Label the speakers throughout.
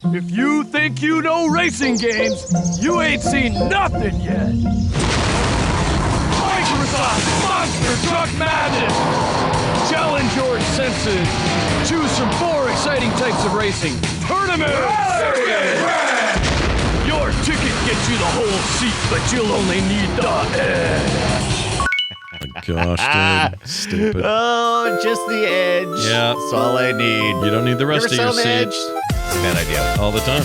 Speaker 1: If you think you know racing games, you ain't seen nothing yet. Microsoft Monster Truck Madness! Challenge your senses. Choose from 4 exciting types of racing. Tournament! Your ticket gets you the whole seat, but you'll only need the edge.
Speaker 2: Gosh, dude. Stupid.
Speaker 3: Oh, just the edge.
Speaker 2: Yeah.
Speaker 3: That's all I need.
Speaker 2: You don't need the rest of your seat.
Speaker 3: Edge? It's a bad idea.
Speaker 2: All the time.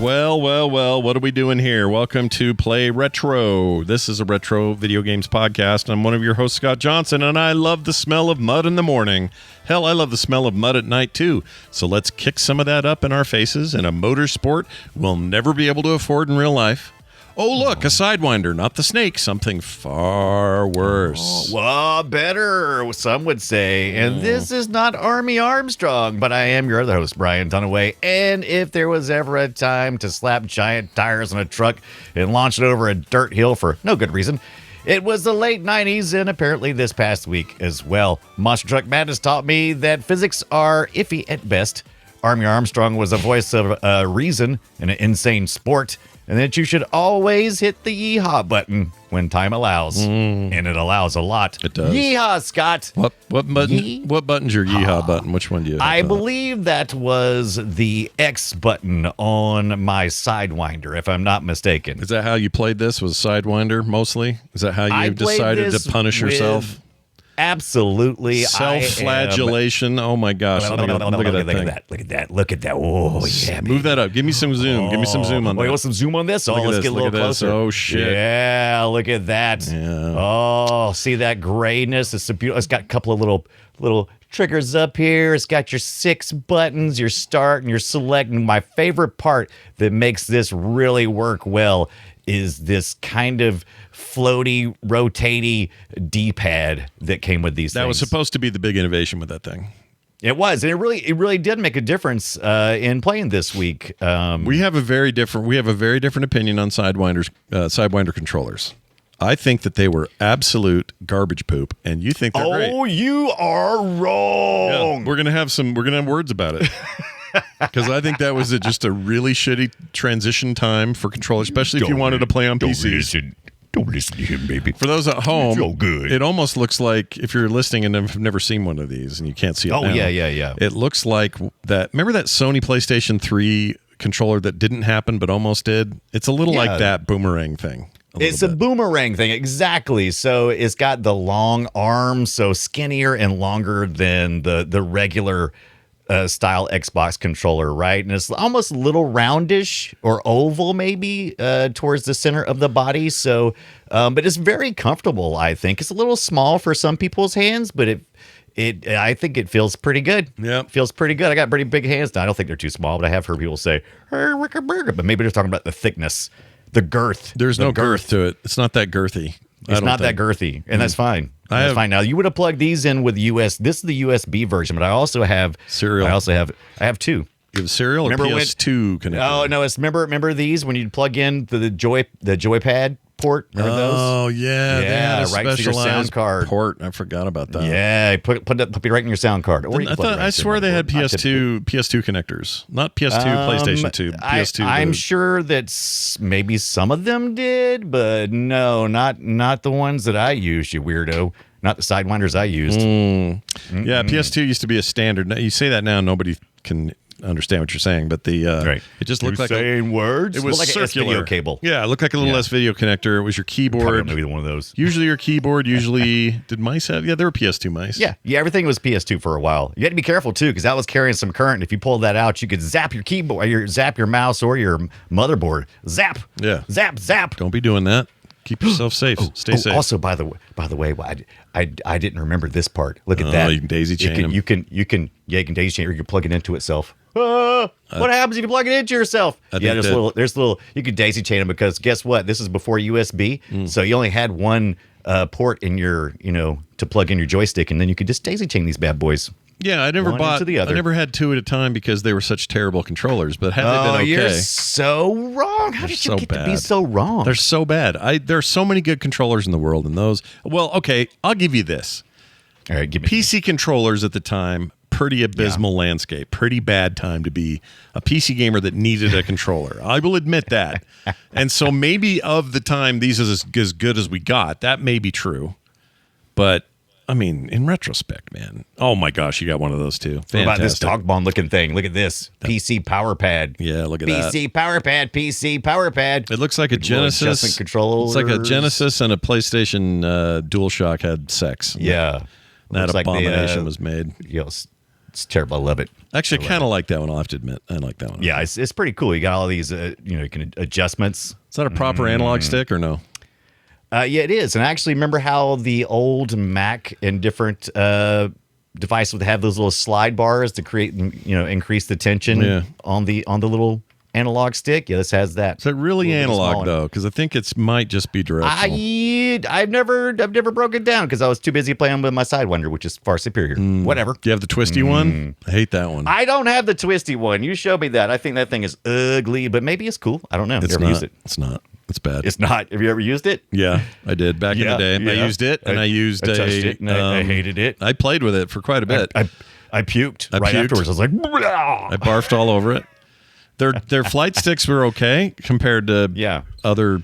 Speaker 2: Well, what are we doing here? Welcome to Play Retro. This is a retro video games podcast. I'm one of your hosts, Scott Johnson, and I love the smell of mud in the morning. Hell, I love the smell of mud at night, too. So let's kick some of that up in our faces in a motorsport we'll never be able to afford in real life. Oh, look, a Sidewinder, not the snake, something far worse.
Speaker 3: Well, better, some would say. And this is not Army Armstrong, but I am your other host, Brian Dunaway. And if there was ever a time to slap giant tires on a truck and launch it over a dirt hill for no good reason, it was the late 90s and apparently this past week as well. Monster Truck Madness taught me that physics are iffy at best. Army Armstrong was a voice of reason in an insane sport. And that you should always hit the yeehaw button when time allows. And it allows a lot.
Speaker 2: It does.
Speaker 3: Yeehaw, Scott.
Speaker 2: What button? What button's your yeehaw button? Which one do you have?
Speaker 3: I believe that was the X button on my Sidewinder, if I'm not mistaken.
Speaker 2: Is that how you played this? Was Sidewinder mostly? Is that how you decided to punish yourself?
Speaker 3: Absolutely.
Speaker 2: Self-flagellation. Oh my gosh. Look at
Speaker 3: that. Look at that. Oh, yeah.
Speaker 2: Move that up. Give me some zoom. Give me some zoom on that.
Speaker 3: You want some zoom on this? Oh, let's get a little closer.
Speaker 2: Oh, shit.
Speaker 3: Yeah, look at that.
Speaker 2: Yeah.
Speaker 3: Oh, see that grayness? It's beautiful. It's got a couple of little triggers up here. It's got your 6 buttons, your start, and your select. And my favorite part that makes this really work well is this kind of floaty, rotaty D-pad that came with these things.
Speaker 2: That was supposed to be the big innovation with that thing.
Speaker 3: It was, and it really did make a difference in playing this week.
Speaker 2: We have a very different opinion on Sidewinder controllers. I think that they were absolute garbage poop, and you think they're great.
Speaker 3: Oh, you are wrong.
Speaker 2: Yeah, we're gonna have words about it. Because I think that was just a really shitty transition time for controllers, especially if you wanted to play on PCs.
Speaker 3: Don't listen to him, baby.
Speaker 2: For those at home,
Speaker 3: so good.
Speaker 2: It almost looks like, if you're listening and have never seen one of these and you can't see it now.
Speaker 3: Yeah.
Speaker 2: It looks like that. Remember that Sony PlayStation 3 controller that didn't happen but almost did? It's a little like that boomerang thing.
Speaker 3: It's a boomerang thing, exactly. So it's got the long arms, so skinnier and longer than the regular style Xbox controller, right? And it's almost a little roundish or oval, maybe, towards the center of the body. So, but it's very comfortable, I think. It's a little small for some people's hands, but I think it feels pretty good.
Speaker 2: Yeah.
Speaker 3: It feels pretty good. I got pretty big hands now. I don't think they're too small, but I have heard people say, hey, but maybe they're talking about the thickness, the girth.
Speaker 2: There's no girth to it. It's not that girthy.
Speaker 3: It's not that girthy, and that's fine. That's fine. Now you would have plugged these in with This is the USB version, but I also have
Speaker 2: serial.
Speaker 3: I have 2.
Speaker 2: You have serial or PS2 connector?
Speaker 3: No. It's remember these when you'd plug in the joypad port? Remember those?
Speaker 2: Oh yeah, they had a
Speaker 3: right to your sound card
Speaker 2: port. I forgot about that.
Speaker 3: Yeah, put it right in your sound card. Or
Speaker 2: I swear they had PS2 connectors, not PS2, PlayStation 2, PS2.
Speaker 3: I'm sure that maybe some of them did, but no, not the ones that I used. You weirdo. Not the Sidewinders I used.
Speaker 2: Yeah, PS2 used to be a standard. Now, you say that now, nobody can understand what you're saying, but it just looked like
Speaker 3: saying words.
Speaker 2: It was
Speaker 3: like
Speaker 2: circular.
Speaker 3: An S-video cable.
Speaker 2: Yeah, it looked like a little S-video connector. It was your keyboard.
Speaker 3: Probably don't know either one of those.
Speaker 2: Usually your keyboard. Did mice have? Yeah, there were PS2 mice.
Speaker 3: Yeah, everything was PS2 for a while. You had to be careful too, because that was carrying some current. If you pulled that out, you could zap your keyboard, zap your mouse, or your motherboard. Zap.
Speaker 2: Yeah.
Speaker 3: Zap.
Speaker 2: Don't be doing that. Keep yourself safe. Stay safe.
Speaker 3: Also, by the way, I didn't remember this part. Look at that.
Speaker 2: You can daisy chain them.
Speaker 3: You can daisy chain, or you can plug it into itself. What happens if you plug it into yourself? There's little. You could daisy chain them because guess what? This is before USB, so you only had one port in your, to plug in your joystick, and then you could just daisy chain these bad boys.
Speaker 2: Yeah, I never I never had 2 at a time because they were such terrible controllers. But had they been okay,
Speaker 3: you're so wrong. How did you get to be so wrong?
Speaker 2: They're so bad. There are so many good controllers in the world, and those. Well, okay, I'll give you this.
Speaker 3: All right, give me
Speaker 2: PC controllers at the time, pretty abysmal landscape, pretty bad time to be a PC gamer that needed a controller. I will admit that. And so maybe of the time, these are as good as we got. That may be true. But, I mean, in retrospect, man. Oh, my gosh, you got one of those, too. Fantastic.
Speaker 3: What about this dog bone looking thing? Look at this. PC power pad.
Speaker 2: Yeah, look at that.
Speaker 3: PC power pad. PC power pad.
Speaker 2: It looks like a Genesis.
Speaker 3: Controllers.
Speaker 2: It's like a Genesis and a PlayStation DualShock had sex.
Speaker 3: Yeah.
Speaker 2: That
Speaker 3: Looks
Speaker 2: abomination
Speaker 3: like
Speaker 2: was made.
Speaker 3: It's terrible. I love it.
Speaker 2: Actually, I kind of like that one. I'll have to admit, I like that one.
Speaker 3: Yeah, it's pretty cool. You got all these, you can adjustments.
Speaker 2: Is that a proper analog stick or no?
Speaker 3: Yeah, it is. And I actually remember how the old Mac and different devices would have those little slide bars to create, increase the tension on the little analog stick. Yeah, this has that.
Speaker 2: Is it really analog though? Because I think it might just be directional.
Speaker 3: I've never broke it down because I was too busy playing with my Sidewinder, which is far superior. Whatever.
Speaker 2: Do you have the twisty one? I hate that one.
Speaker 3: I don't have the twisty one. You showed me that. I think that thing is ugly, but maybe it's cool. I don't know.
Speaker 2: It's
Speaker 3: Never
Speaker 2: not.
Speaker 3: used it.
Speaker 2: It's not. It's bad.
Speaker 3: It's not. Have you ever used it?
Speaker 2: Yeah, I did back in the day. I used it, and I touched
Speaker 3: it, and I hated it.
Speaker 2: I played with it for quite a bit.
Speaker 3: I puked
Speaker 2: puked.
Speaker 3: afterwards. I was like,
Speaker 2: I barfed all over it. Their flight sticks were okay compared to other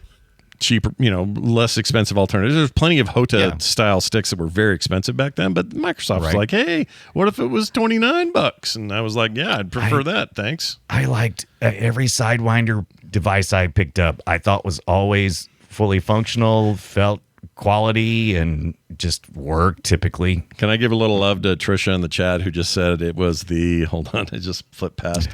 Speaker 2: cheaper, less expensive alternatives. There's plenty of Hota style sticks that were very expensive back then, but Microsoft was like, hey, what if it was $29? And I was like, yeah, I'd prefer that. Thanks.
Speaker 3: I liked every Sidewinder device I picked up. I thought was always fully functional, felt quality, and just worked typically.
Speaker 2: Can I give a little love to Trisha in the chat who just said it was the, hold on, it just flipped past.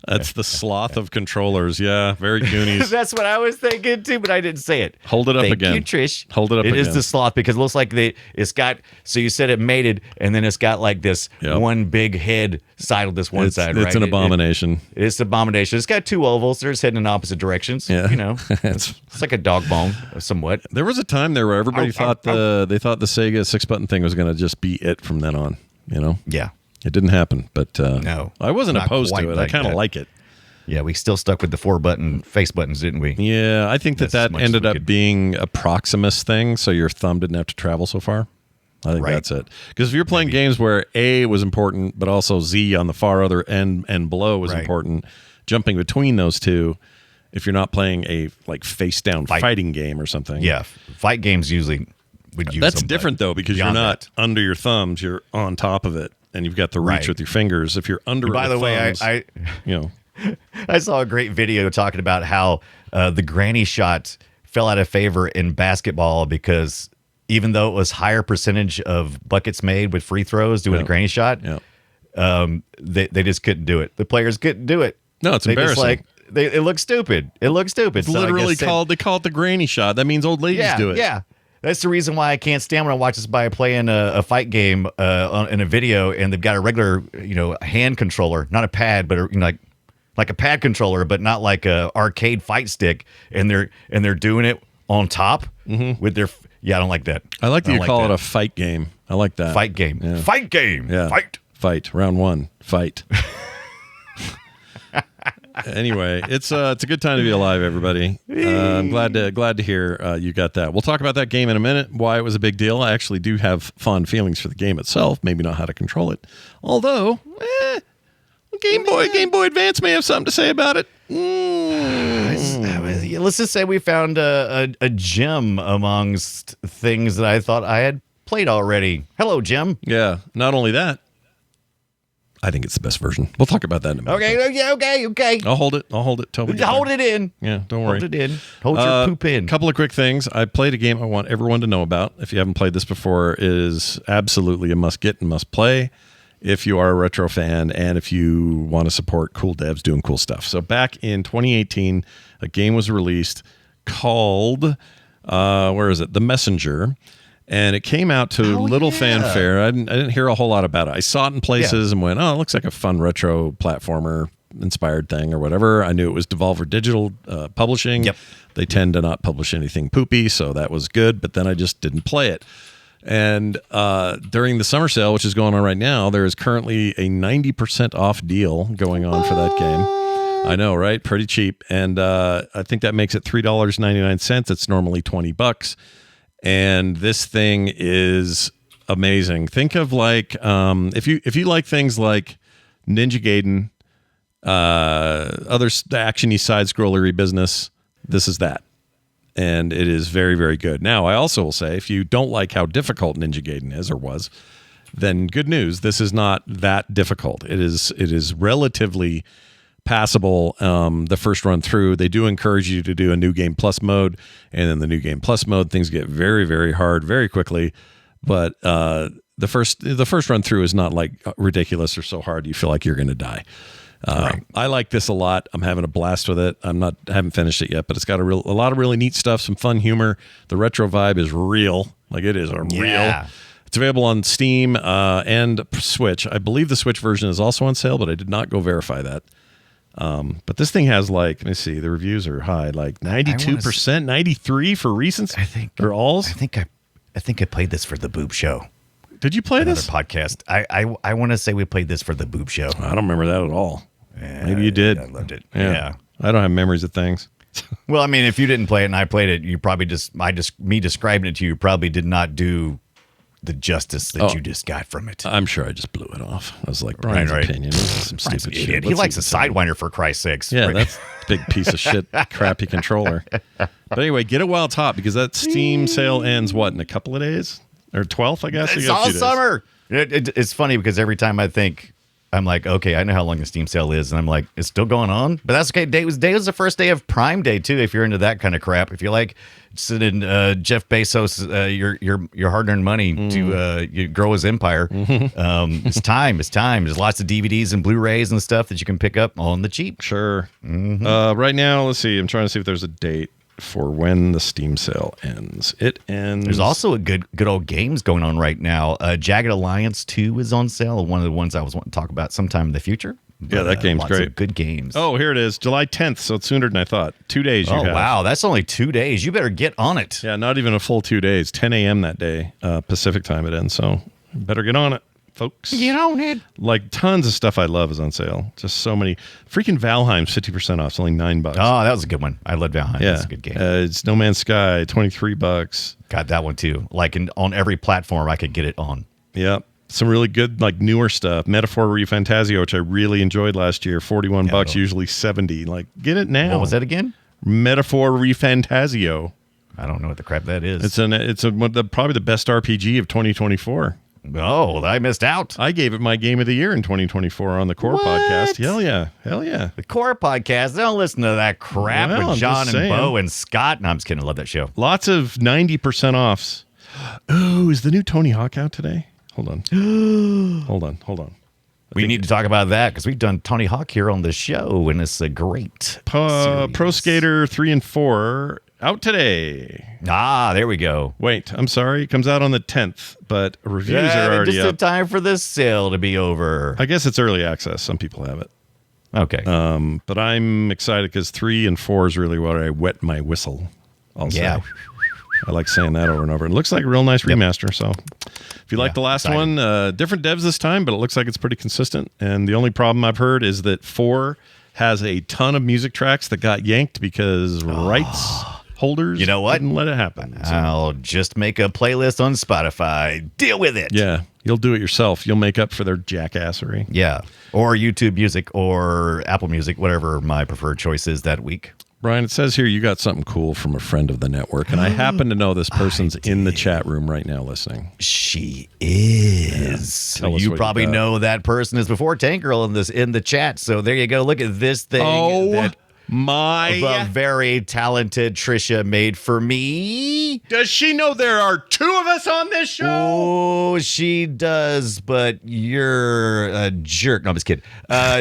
Speaker 2: It's the sloth of controllers. Yeah, very Goonies.
Speaker 3: That's what I was thinking too, but I didn't say it.
Speaker 2: Hold it up again.
Speaker 3: Thank you, Trish.
Speaker 2: Hold it up again.
Speaker 3: It is the sloth because it looks like it's got, so you said it mated, and then it's got like this one big head side of this one side, right?
Speaker 2: It's an abomination.
Speaker 3: It's an abomination. It's got two ovals. They're just heading in opposite directions.
Speaker 2: Yeah.
Speaker 3: It's like a dog bone, somewhat.
Speaker 2: There was a time there where everybody thought the Sega 6-button thing was going to just be it from then on.
Speaker 3: Yeah.
Speaker 2: It didn't happen, but
Speaker 3: no,
Speaker 2: I wasn't opposed to it. I kind of like it.
Speaker 3: Yeah, we still stuck with the 4-button face buttons, didn't we?
Speaker 2: Yeah, I think that ended up being a Proximus thing, so your thumb didn't have to travel so far. I think that's it. Because if you're playing games where A was important, but also Z on the far other end and below was important, jumping between those two, if you're not playing a face-down fighting game or something.
Speaker 3: Yeah, fight games usually would use
Speaker 2: That's different, though, because you're not under your thumbs. You're on top of it, and you've got the reach with your fingers. If you're under
Speaker 3: By the way, I saw a great video talking about how the granny shot fell out of favor in basketball because even though it was higher percentage of buckets made with free throws doing a granny shot, they just couldn't do it. The players couldn't do it.
Speaker 2: No, it's embarrassing.
Speaker 3: It looks stupid. It looks stupid.
Speaker 2: It's literally they call it the granny shot. That means old ladies do it.
Speaker 3: Yeah. That's the reason why I can't stand when I watch this guy playing a fight game in a video, and they've got a regular, hand controller, not a pad, but like a pad controller, but not like a arcade fight stick, and they're doing it on top with their. Yeah, I don't like that.
Speaker 2: I like that you call it a fight game. I like that.
Speaker 3: Fight game.
Speaker 2: Yeah.
Speaker 3: Fight game.
Speaker 2: Yeah. Fight. Round 1. Fight. Anyway, it's a good time to be alive, everybody. I'm glad to hear you got that. We'll talk about that game in a minute, why it was a big deal. I actually do have fond feelings for the game itself, maybe not how to control it. Although, Game Boy Advance may have something to say about it.
Speaker 3: Let's just say we found a gem amongst things that I thought I had played already. Hello, Jim.
Speaker 2: Yeah, not only that, I think it's the best version. We'll talk about that in a minute.
Speaker 3: Okay.
Speaker 2: I'll hold it. Toby.
Speaker 3: Hold it in.
Speaker 2: Yeah, don't worry.
Speaker 3: Hold it in. Hold your poop in.
Speaker 2: Couple of quick things. I played a game I want everyone to know about. If you haven't played this before, it is absolutely a must get and must play if you are a retro fan and if you want to support cool devs doing cool stuff. So back in 2018, a game was released called, The Messenger. And it came out to little fanfare. I didn't hear a whole lot about it. I saw it in places and went, oh, it looks like a fun retro platformer inspired thing or whatever. I knew it was Devolver Digital publishing.
Speaker 3: Yep.
Speaker 2: They tend to not publish anything poopy, so that was good. But then I just didn't play it. And during the summer sale, which is going on right now, there is currently a 90% off deal going on for that game. I know, right? Pretty cheap. And I think that makes it $3.99. It's normally $20. And this thing is amazing. Think of like if you like things like Ninja Gaiden, other actiony side scrollery business, this is that. And it is very, very good. Now, I also will say, if you don't like how difficult Ninja Gaiden is or was, then good news. This is not that difficult. It is relatively passable the first run through. They do encourage you to do a New Game Plus mode, and in the New Game Plus mode, things get very, very hard very quickly. But the first run through is not like ridiculous or so hard you feel like you're going to die. Right. I like this a lot. I'm having a blast with it. I haven't finished it yet, but it's got a lot of really neat stuff, some fun humor. The retro vibe is real. Like it is real. It's available on Steam and Switch. I believe the Switch version is also on sale, but I did not go verify that. But this thing has let me see, the reviews are high, like 92%, 93 for recents.
Speaker 3: I think
Speaker 2: or alls.
Speaker 3: I think I played this for the Boob Show.
Speaker 2: Did you play this
Speaker 3: podcast? I want to say we played this for the Boob Show.
Speaker 2: I don't remember that at all. Yeah, maybe you did.
Speaker 3: I loved it.
Speaker 2: Yeah. I don't have memories of things.
Speaker 3: Well, I mean, if you didn't play it and I played it, you probably me describing it to you probably did not do the justice that you just got from it.
Speaker 2: I'm sure I just blew it off. I was like, Brian's opinion. This is some stupid shit.
Speaker 3: He likes a Sidewinder, for Christ's sakes.
Speaker 2: Yeah, that's a big piece of shit, crappy controller. But anyway, get it while it's hot, because that Steam sale ends, in a couple of days? Or 12th, I guess?
Speaker 3: It's all summer. It's funny because every time I think, I'm like, okay, I know how long the Steam sale is, and I'm like, it's still going on? But that's okay. Day was the first day of Prime Day, too, if you're into that kind of crap. If you like sending Jeff Bezos your hard-earned money to grow his empire, it's time. There's lots of DVDs and Blu-rays and stuff that you can pick up on the cheap.
Speaker 2: Sure. Right now, let's see. I'm trying to see if there's a date for when the Steam sale ends. It ends.
Speaker 3: There's also a good old games going on right now. Jagged Alliance 2 is on sale. One of the ones I was wanting to talk about sometime in the future.
Speaker 2: Yeah, that game's great.
Speaker 3: Of good games.
Speaker 2: Oh, here it is. July 10th, so it's sooner than I thought. 2 days you have.
Speaker 3: Wow. That's only 2 days. You better get on it.
Speaker 2: Yeah, not even a full 2 days. 10 a.m. that day, Pacific time it ends, so better get on it, folks.
Speaker 3: Get on it.
Speaker 2: Like, tons of stuff I love is on sale. Just so many. Freaking Valheim's 50% off. It's only $9.
Speaker 3: Oh, that was a good one. I love Valheim.
Speaker 2: Yeah.
Speaker 3: That's a good game.
Speaker 2: It's No Man's Sky, $23.
Speaker 3: Got that one, too. Like, on every platform I could get it on.
Speaker 2: Yep. Some really good, like, newer stuff. Metaphor ReFantazio, which I really enjoyed last year. $41, usually $70. Like, get it now.
Speaker 3: What was that again?
Speaker 2: Metaphor ReFantazio.
Speaker 3: I don't know what the crap that is.
Speaker 2: It's probably the best RPG of 2024.
Speaker 3: Oh, I missed out.
Speaker 2: I gave it my game of the year in 2024 on the Core podcast. Hell yeah.
Speaker 3: The Core podcast. Don't listen to that crap with John and Bo and Scott. No, I'm just kidding. I love that show.
Speaker 2: Lots of 90% offs. Ooh, is the new Tony Hawk out today? Hold on. Hold on.
Speaker 3: We need to talk about that because we've done Tony Hawk here on the show, and it's a great
Speaker 2: Pro Skater 3 and 4 out today.
Speaker 3: Ah, there we go.
Speaker 2: Wait, I'm sorry. It comes out on the 10th, but reviews are already
Speaker 3: just
Speaker 2: up.
Speaker 3: in time for the sale to be over.
Speaker 2: I guess it's early access. Some people have it.
Speaker 3: Okay.
Speaker 2: But I'm excited because 3 and 4 is really what I wet my whistle.
Speaker 3: Yeah.
Speaker 2: I like saying that over and over. It looks like a real nice remaster. So if you like the last one, different devs this time, but it looks like it's pretty consistent. And the only problem I've heard is that 4 has a ton of music tracks that got yanked because rights holders didn't let it happen. So.
Speaker 3: I'll just make a playlist on Spotify. Deal with it.
Speaker 2: Yeah. You'll do it yourself. You'll make up for their jackassery.
Speaker 3: Yeah. Or YouTube Music or Apple Music, whatever my preferred choice is that week.
Speaker 2: Brian, it says here you got something cool from a friend of the network, and I happen to know this person's in the chat room right now listening.
Speaker 3: She is.
Speaker 2: Yeah.
Speaker 3: You probably know that person is before Tank Girl in the chat. So there you go. Look at this thing that the very talented Trisha made for me.
Speaker 2: Does she know there are 2 of us on this show?
Speaker 3: Oh, she does, but you're a jerk. No, I'm just kidding.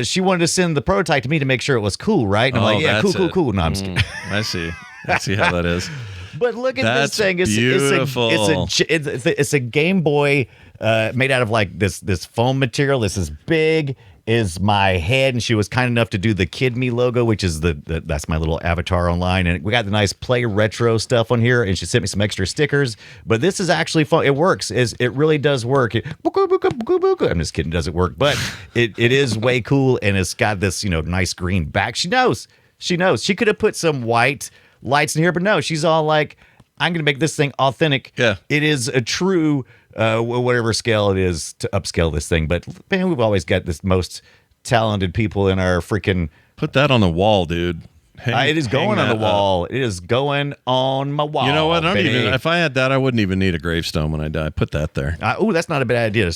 Speaker 3: She wanted to send the prototype to me to make sure it was cool, right? And I'm like, yeah, cool. No, I'm just kidding.
Speaker 2: I see. I see how that is.
Speaker 3: But look at this thing. It's
Speaker 2: beautiful.
Speaker 3: It's a Game Boy made out of like this foam material. This is big. Is my head, and she was kind enough to do the Kid Me logo, which is that's my little avatar online, and we got the nice Play Retro stuff on here, and she sent me some extra stickers. But this is actually fun. It works. It really does work. I'm just kidding. It doesn't work, but it is way cool, and it's got this nice green back. She knows. She could have put some white lights in here, but no, she's all like, I'm going to make this thing authentic.
Speaker 2: Yeah.
Speaker 3: It is a true whatever scale it is to upscale this thing. But man, we've always got this most talented people in our freaking.
Speaker 2: Put that on the wall, dude.
Speaker 3: It is going on the wall. It is going on my wall.
Speaker 2: You know what? If I had that, I wouldn't even need a gravestone when I die. Put that there.
Speaker 3: That's not a bad idea.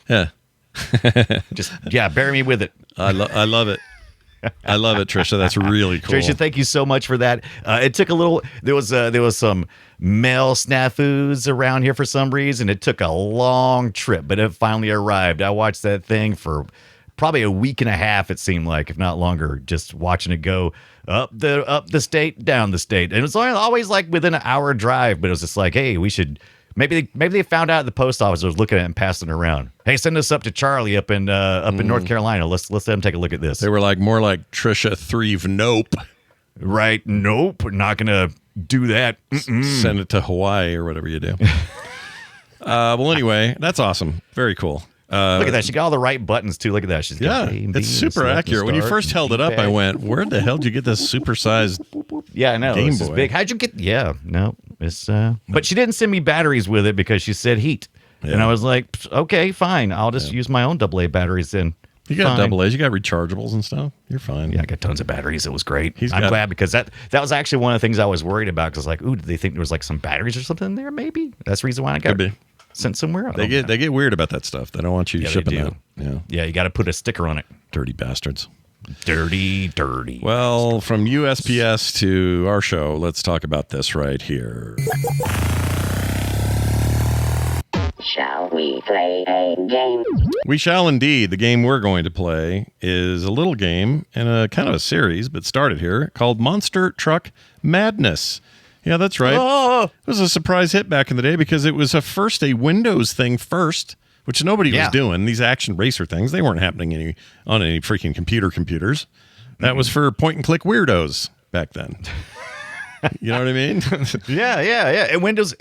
Speaker 2: Yeah.
Speaker 3: Bury me with it.
Speaker 2: I love it. I love it, Trisha. That's really cool.
Speaker 3: Trisha, thank you so much for that. It took a little. There was some mail snafus around here for some reason. It took a long trip, but it finally arrived. I watched that thing for probably a week and a half. It seemed like, if not longer, just watching it go up the state, down the state, and it was always like within an hour drive. But it was just like, hey, we should. Maybe they found out at the post office was looking at it and passing it around. Hey, send this up to Charlie up in North Carolina. Let's let him take a look at this.
Speaker 2: They were like more like Trisha Threve. Nope.
Speaker 3: Right. Nope. Not gonna do that.
Speaker 2: Send it to Hawaii or whatever you do. Well, anyway, that's awesome. Very cool.
Speaker 3: Look at that. She got all the right buttons too. Look at that. She's got A, B,
Speaker 2: it's super accurate. When you first held it up, I went, "Where the hell did you get this supersized?"
Speaker 3: Yeah, I know.
Speaker 2: Game
Speaker 3: This is
Speaker 2: Boy.
Speaker 3: big. How'd you get? Yeah, no, it's. But she didn't send me batteries with it because she said heat, and I was like, okay, fine. I'll just use my own AA batteries then.
Speaker 2: You got
Speaker 3: Fine.
Speaker 2: AA's, you got rechargeables and stuff. You're fine.
Speaker 3: Yeah, I got tons of batteries. It was great.
Speaker 2: He's
Speaker 3: I'm
Speaker 2: got-
Speaker 3: glad because that was actually one of the things I was worried about. Because like, ooh, did they think there was like some batteries or something in there? Maybe that's the reason why I got
Speaker 2: Could be.
Speaker 3: sent somewhere.
Speaker 2: They get weird about that stuff. They don't want you
Speaker 3: Yeah, they
Speaker 2: shipping
Speaker 3: do.
Speaker 2: that. Yeah,
Speaker 3: Yeah, you got to put a sticker on it.
Speaker 2: dirty bastards.
Speaker 3: Dirty.
Speaker 2: Well, from USPS to our show, let's talk about this right here.
Speaker 4: Shall we play a game?
Speaker 2: We shall indeed. The game we're going to play is a little game and a kind of a series, but started here, called Monster Truck Madness. Yeah, that's right.
Speaker 3: Oh,
Speaker 2: It was a surprise hit back in the day because it was a Windows thing first, which nobody was doing. These action racer things, they weren't happening on any freaking computers. That was for point-and-click weirdos back then. You know what I mean?
Speaker 3: yeah. In Windows,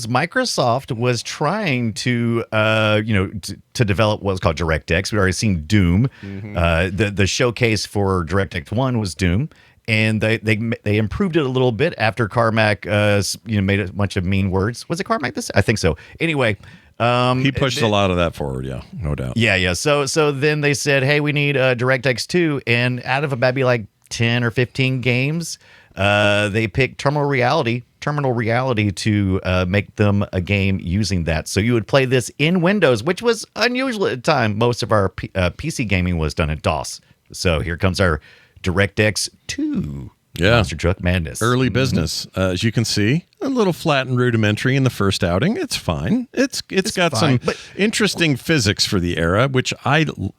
Speaker 3: Microsoft was trying to, to develop what's called DirectX. We'd already seen Doom. The showcase for DirectX 1 was Doom. And they improved it a little bit after Carmack, made a bunch of mean words. Was it Carmack this? I think so. Anyway,
Speaker 2: he pushed a lot of that forward. Yeah, no doubt.
Speaker 3: Yeah. So then they said, hey, we need DirectX 2, and out of maybe like 10 or 15 games, they picked Terminal Reality to make them a game using that. So you would play this in Windows, which was unusual at the time. Most of our PC gaming was done in DOS. So here comes our DirectX 2.
Speaker 2: Yeah.
Speaker 3: Monster Truck Madness.
Speaker 2: Early business. As you can see, a little flat and rudimentary in the first outing. It's fine. It's got
Speaker 3: fine,
Speaker 2: some interesting physics for the era, which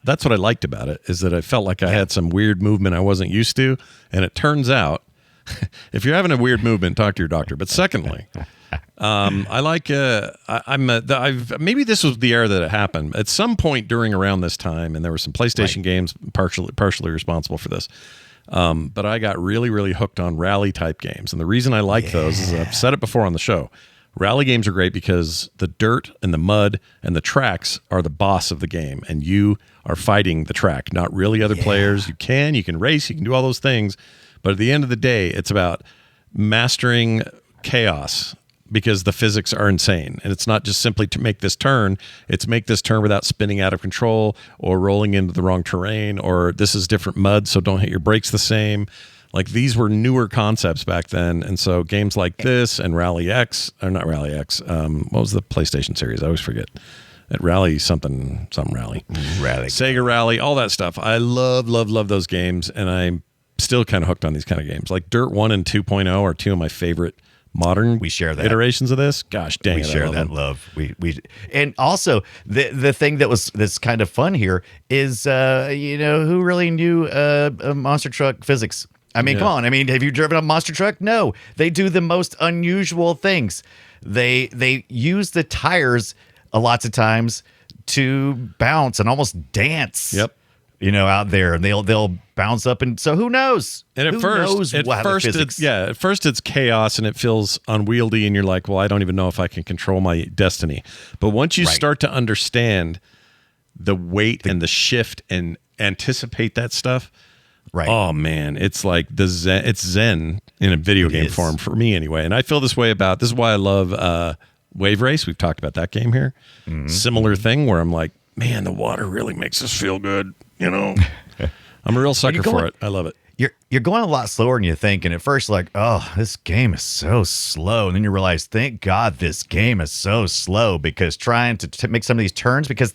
Speaker 2: that's what I liked about it, is that I felt like I had some weird movement I wasn't used to. And it turns out, if you're having a weird movement, talk to your doctor. But secondly, I like. Maybe this was the era that it happened. At some point around this time, and there were some PlayStation games partially responsible for this. But I got really, really hooked on rally type games, and the reason I like those is I've said it before on the show. Rally games are great because the dirt and the mud and the tracks are the boss of the game, and you are fighting the track, not really other players. You can race, you can do all those things, but at the end of the day, it's about mastering chaos because the physics are insane. And it's not just simply to make this turn, it's make this turn without spinning out of control or rolling into the wrong terrain, or this is different mud, so don't hit your brakes the same. Like, these were newer concepts back then. And so games like this and Rally X, or not Rally X, what was the PlayStation series? I always forget. At Rally something Rally. Sega Rally, all that stuff. I love those games, and I'm still kind of hooked on these kind of games. Like Dirt 1 and 2.0 are two of my favorite modern iterations of this. Gosh dang,
Speaker 3: we share that love. We and also the thing that's kind of fun here is who really knew monster truck physics? I mean, come on. I mean, have you driven a monster truck? No. They do the most unusual things. They use the tires lots of times to bounce and almost dance.
Speaker 2: Yep.
Speaker 3: Out there, and they'll bounce up, and so who knows?
Speaker 2: And at first it's chaos and it feels unwieldy, and you're like, well, I don't even know if I can control my destiny. But once you start to understand the weight and the shift and anticipate that stuff, oh man, it's like it's zen in a video game form for me anyway. And I feel this way this is why I love Wave Race. We've talked about that game here. Similar thing where I'm like, man, the water really makes us feel good. You know, I'm a real sucker for it. I love it.
Speaker 3: You're going a lot slower than you think, and at first you're like, oh, this game is so slow, and then you realize, thank God this game is so slow, because trying to make some of these turns, because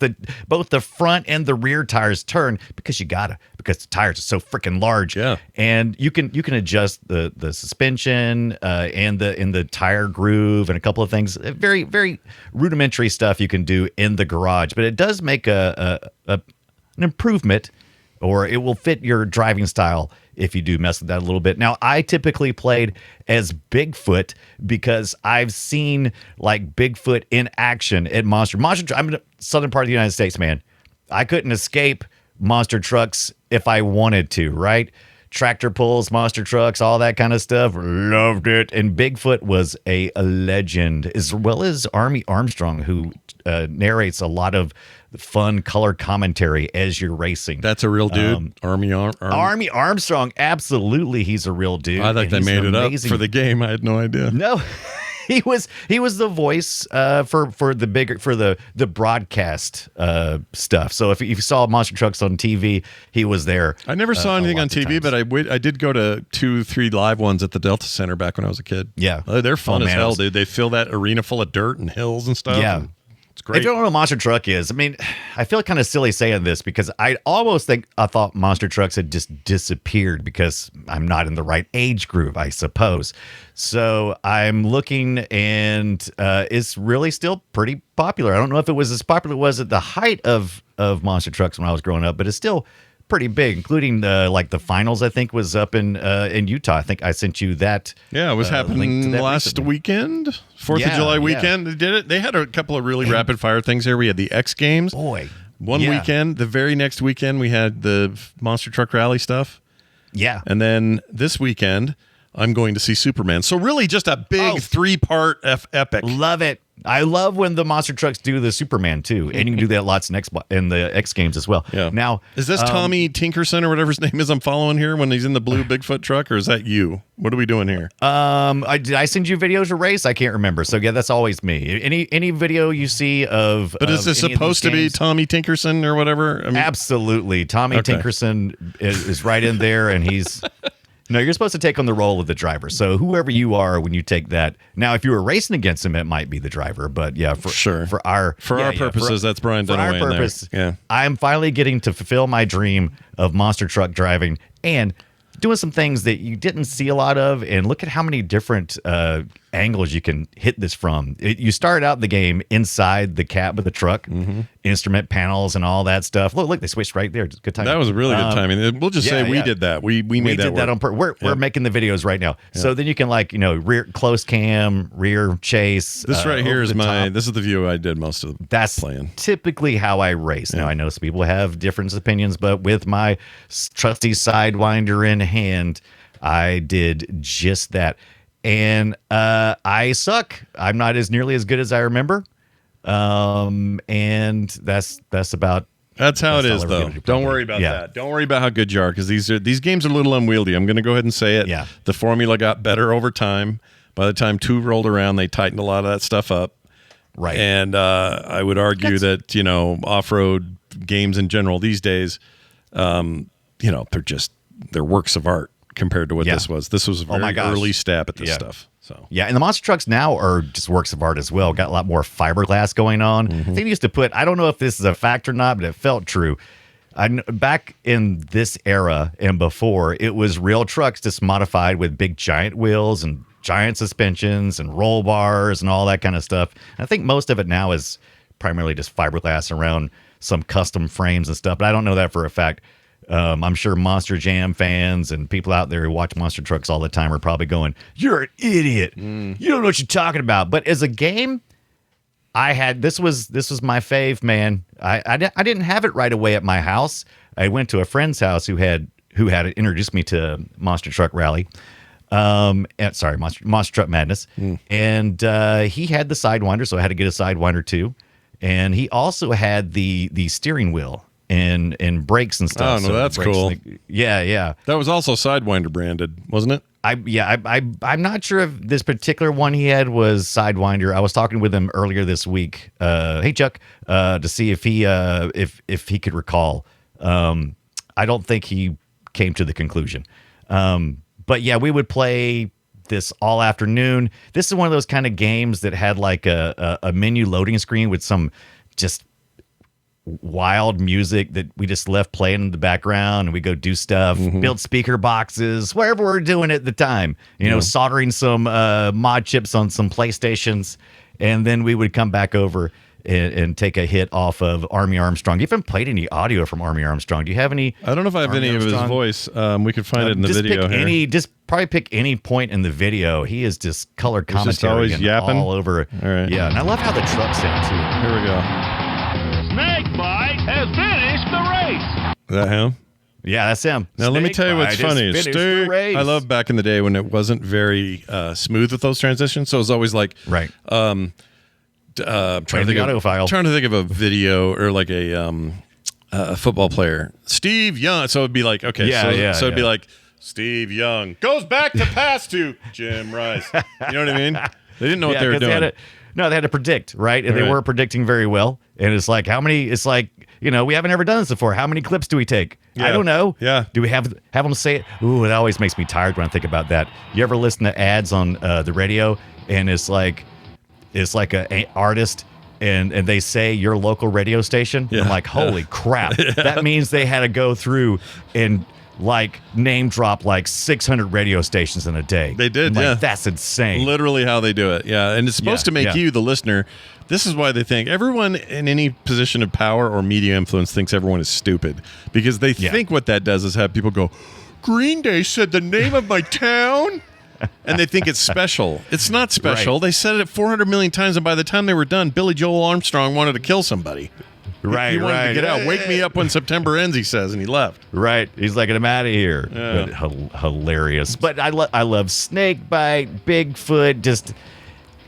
Speaker 3: both the front and the rear tires turn, because because the tires are so freaking large.
Speaker 2: Yeah.
Speaker 3: And you can adjust the suspension and the tire groove and a couple of things, very, very rudimentary stuff you can do in the garage, but it does make an improvement, or it will fit your driving style if you do mess with that a little bit. Now, I typically played as Bigfoot because I've seen like Bigfoot in action at Monster. I'm in the southern part of the United States, man. I couldn't escape monster trucks if I wanted to, right? Tractor pulls, monster trucks, all that kind of stuff. Loved it. And Bigfoot was a legend, as well as Army Armstrong, who narrates a lot of fun color commentary as you're racing.
Speaker 2: That's a real dude. Army
Speaker 3: Armstrong, absolutely, he's a real dude.
Speaker 2: I thought they made it up for the game. I had no idea.
Speaker 3: No, he was the voice for the broadcast stuff. So if you saw monster trucks on TV, he was there.
Speaker 2: I never saw anything on TV, but I did go to 2-3 live ones at the Delta Center back when I was a kid.
Speaker 3: Yeah,
Speaker 2: they're fun as hell, dude. They fill that arena full of dirt and hills and stuff.
Speaker 3: Yeah.
Speaker 2: It's great.
Speaker 3: If you don't know what a monster truck is, I mean, I feel kind of silly saying this because I thought monster trucks had just disappeared because I'm not in the right age group, I suppose. So I'm looking, and it's really still pretty popular. I don't know if it was as popular as it was at the height of monster trucks when I was growing up, but it's still pretty big, including the finals. I think was up in Utah. I think I sent you that.
Speaker 2: Yeah, it was happening last
Speaker 3: recently.
Speaker 2: Weekend, 4th of July weekend. They did it. They had a couple of really rapid fire things here. We had the X Games.
Speaker 3: Boy,
Speaker 2: one weekend. The very next weekend, we had the monster truck rally stuff.
Speaker 3: Yeah,
Speaker 2: and then this weekend, I'm going to see Superman. So really, just a big 3-part epic.
Speaker 3: Love it. I love when the monster trucks do the Superman too, and you can do that lots in the X Games as well.
Speaker 2: Yeah.
Speaker 3: Now,
Speaker 2: is this Tommy Tinkerson or whatever his name is I'm following here when he's in the blue Bigfoot truck, or is that you? What are we doing here?
Speaker 3: Did I send you videos of race? I can't remember. So yeah, that's always me. Any video you see of.
Speaker 2: But is this supposed to be Tommy Tinkerson or whatever? I mean,
Speaker 3: absolutely, Tommy Tinkerson is right in there, and he's. No, you're supposed to take on the role of the driver. So whoever you are when you take that. Now, if you were racing against him, it might be the driver. But yeah, for our
Speaker 2: purposes, that's Brian Dunaway.
Speaker 3: For our purpose,
Speaker 2: yeah.
Speaker 3: I'm finally getting to fulfill my dream of monster truck driving and doing some things that you didn't see a lot of. And look at how many different angles you can hit this from. You start out the game inside the cab of the truck, instrument panels and all that stuff. Look, they switched right there. Good timing.
Speaker 2: That was a really good timing. We'll just say we did that. We made that
Speaker 3: did that on purpose. We're making the videos right now. Yeah. So then you can rear close cam, rear chase.
Speaker 2: This right here is this is the view I did most of the playing.
Speaker 3: Typically how I race. Now I know some people have different opinions, but with my trusty Sidewinder in hand, I did just that. And I suck. I'm not as nearly as good as I remember. And that's about.
Speaker 2: That's how it is, though. Don't worry about that. Don't worry about how good you are, because these games are a little unwieldy. I'm going to go ahead and say it.
Speaker 3: Yeah.
Speaker 2: The formula got better over time. By the time 2 rolled around, they tightened a lot of that stuff up.
Speaker 3: Right.
Speaker 2: And I would argue that off-road games in general these days, they're works of art compared to what this was. This was a very early stab at this stuff. So
Speaker 3: and the monster trucks now are just works of art as well. Got a lot more fiberglass going on. I think they used to put, I don't know if this is a fact or not, but it felt true. Back in this era and before, it was real trucks just modified with big giant wheels and giant suspensions and roll bars and all that kind of stuff. And I think most of it now is primarily just fiberglass around some custom frames and stuff, but I don't know that for a fact. I'm sure Monster Jam fans and people out there who watch monster trucks all the time are probably going, "You're an idiot. You don't know what you're talking about." But as a game, this was my fave, man. I didn't have it right away at my house. I went to a friend's house who had introduced me to Monster Truck Rally. Monster Truck Madness. And he had the Sidewinder, so I had to get a Sidewinder too. And he also had the steering wheel and brakes and stuff.
Speaker 2: Oh, no, that's cool.
Speaker 3: Yeah.
Speaker 2: That was also Sidewinder branded, wasn't it?
Speaker 3: I'm not sure if this particular one he had was Sidewinder. I was talking with him earlier this week. Hey Chuck, to see if he could recall. I don't think he came to the conclusion. But yeah, we would play this all afternoon. This is one of those kind of games that had like a menu loading screen with some just wild music that we just left playing in the background, and we go do stuff, build speaker boxes, wherever we're doing at the time, soldering some mod chips on some PlayStations, and then we would come back over and take a hit off of Army Armstrong. You haven't played any audio from Army Armstrong. Do you have any?
Speaker 2: I don't know if I have
Speaker 3: Army
Speaker 2: any
Speaker 3: Armstrong?
Speaker 2: of his voice. We could find it in the video here.
Speaker 3: Just probably pick any point in the video. He is just color
Speaker 2: just
Speaker 3: commentary
Speaker 2: always
Speaker 3: and
Speaker 2: yapping?
Speaker 3: all over.
Speaker 2: All right.
Speaker 3: Yeah, and I love how the trucks sound too.
Speaker 2: Here we go.
Speaker 1: Snakebite has finished the race.
Speaker 2: Is that him?
Speaker 3: Yeah, that's him.
Speaker 2: Now, let me tell you what's
Speaker 3: Snakebite has
Speaker 2: funny.
Speaker 3: finished the race.
Speaker 2: I love back in the day when it wasn't very smooth with those transitions. So it was always like,
Speaker 3: Right.
Speaker 2: trying to think of a video or like a football player, Steve Young. So it'd be like, okay, so it'd be like Steve Young goes back to pass to Jim Rice. You know what I mean? They didn't know what they were doing.
Speaker 3: They had to predict, right? And they weren't predicting very well. And it's like, we haven't ever done this before. How many clips do we take?
Speaker 2: Yeah.
Speaker 3: I don't know.
Speaker 2: Yeah.
Speaker 3: Do we have them say it? Ooh, it always makes me tired when I think about that. You ever listen to ads on the radio, and it's like a artist and they say your local radio station?
Speaker 2: Yeah.
Speaker 3: I'm like, holy crap. That means they had to go through and like name drop like 600 radio stations in a day.
Speaker 2: They did,
Speaker 3: I'm like,
Speaker 2: yeah.
Speaker 3: That's insane.
Speaker 2: Literally how they do it. Yeah. And it's supposed to make you, the listener, this is why they think everyone in any position of power or media influence thinks everyone is stupid, because they think what that does is have people go, Green Day said the name of my town. And they think it's special. It's not special.
Speaker 3: Right.
Speaker 2: They said it 400 million times, and by the time they were done, Billy Joel Armstrong wanted to kill somebody.
Speaker 3: Right,
Speaker 2: he wanted
Speaker 3: right.
Speaker 2: to get out. Wake me up when September ends, he says, and he left.
Speaker 3: Right. He's like, I'm out of here.
Speaker 2: Yeah.
Speaker 3: But hilarious. But I love Snakebite, Bigfoot, just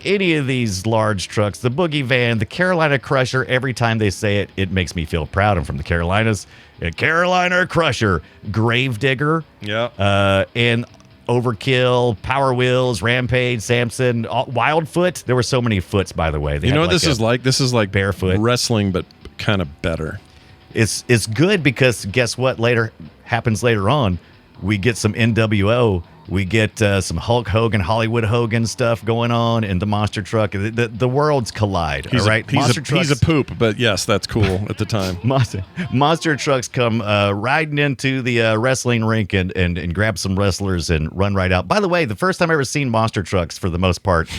Speaker 3: any of these large trucks, the Boogie Van, the Carolina Crusher. Every time they say it, it makes me feel proud. I'm from the Carolinas. A Carolina Crusher, Gravedigger, and Overkill, Power Wheels, Rampage, Samson, Wildfoot. There were so many foots, by the way.
Speaker 2: You know what this is like? This is like
Speaker 3: barefoot
Speaker 2: wrestling, but kind of better.
Speaker 3: It's good because guess what happens later on? We get some NWO. We get some Hulk Hogan, Hollywood Hogan stuff going on in the monster truck. The worlds collide.
Speaker 2: He's
Speaker 3: all right,
Speaker 2: he's a poop, but yes, that's cool at the time.
Speaker 3: Monster trucks come riding into the wrestling rink and grab some wrestlers and run right out. By the way, the first time I ever seen monster trucks, for the most part,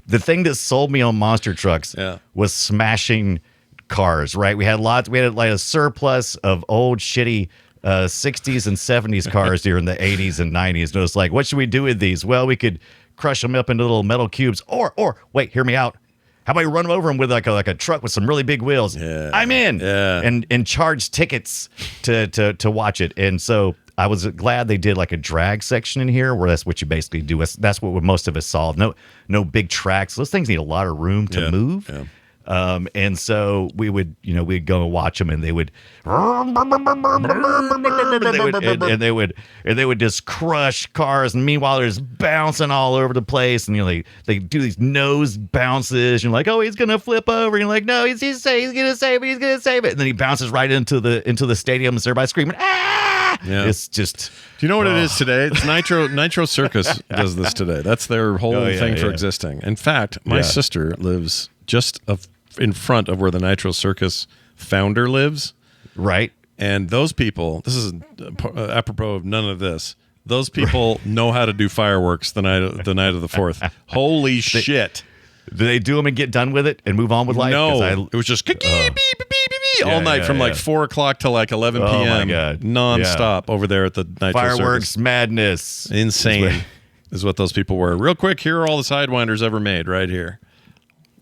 Speaker 3: the thing that sold me on monster trucks was smashing cars. Right, we had like a surplus of old shitty 60s and 70s cars during the 80s and 90s. And it was like, what should we do with these? Well, we could crush them up into little metal cubes, or wait, hear me out. How about you run them over them with like a truck with some really big wheels?
Speaker 2: Yeah.
Speaker 3: I'm in.
Speaker 2: Yeah.
Speaker 3: And charge tickets to watch it. And so I was glad they did like a drag section in here, where that's what you basically do. That's what most of us saw. No big tracks. Those things need a lot of room to move.
Speaker 2: Yeah.
Speaker 3: And so we'd go and watch them, and they would just crush cars. And meanwhile, they're just bouncing all over the place. And they do these nose bounces. And you're like, oh, he's gonna flip over. And you're like, no, he's gonna save it. And then he bounces right into the stadium, and everybody's screaming, ah!
Speaker 2: Yeah.
Speaker 3: It's just.
Speaker 2: Do you know what it is today? It's Nitro Circus does this today. That's their whole thing for existing. In fact, my sister lives just in front of where the Nitro Circus founder lives.
Speaker 3: Right.
Speaker 2: And those people, this is apropos of none of this, those people know how to do fireworks the night of the 4th. Holy shit.
Speaker 3: Do they do them and get done with it and move on with life?
Speaker 2: No, it was just all night from like 4 o'clock to like 11 p.m.
Speaker 3: Oh my God.
Speaker 2: Nonstop over there at the Nitro
Speaker 3: Fireworks
Speaker 2: Circus.
Speaker 3: madness.
Speaker 2: Insane is what those people were. Real quick, here are all the Sidewinders ever made right here.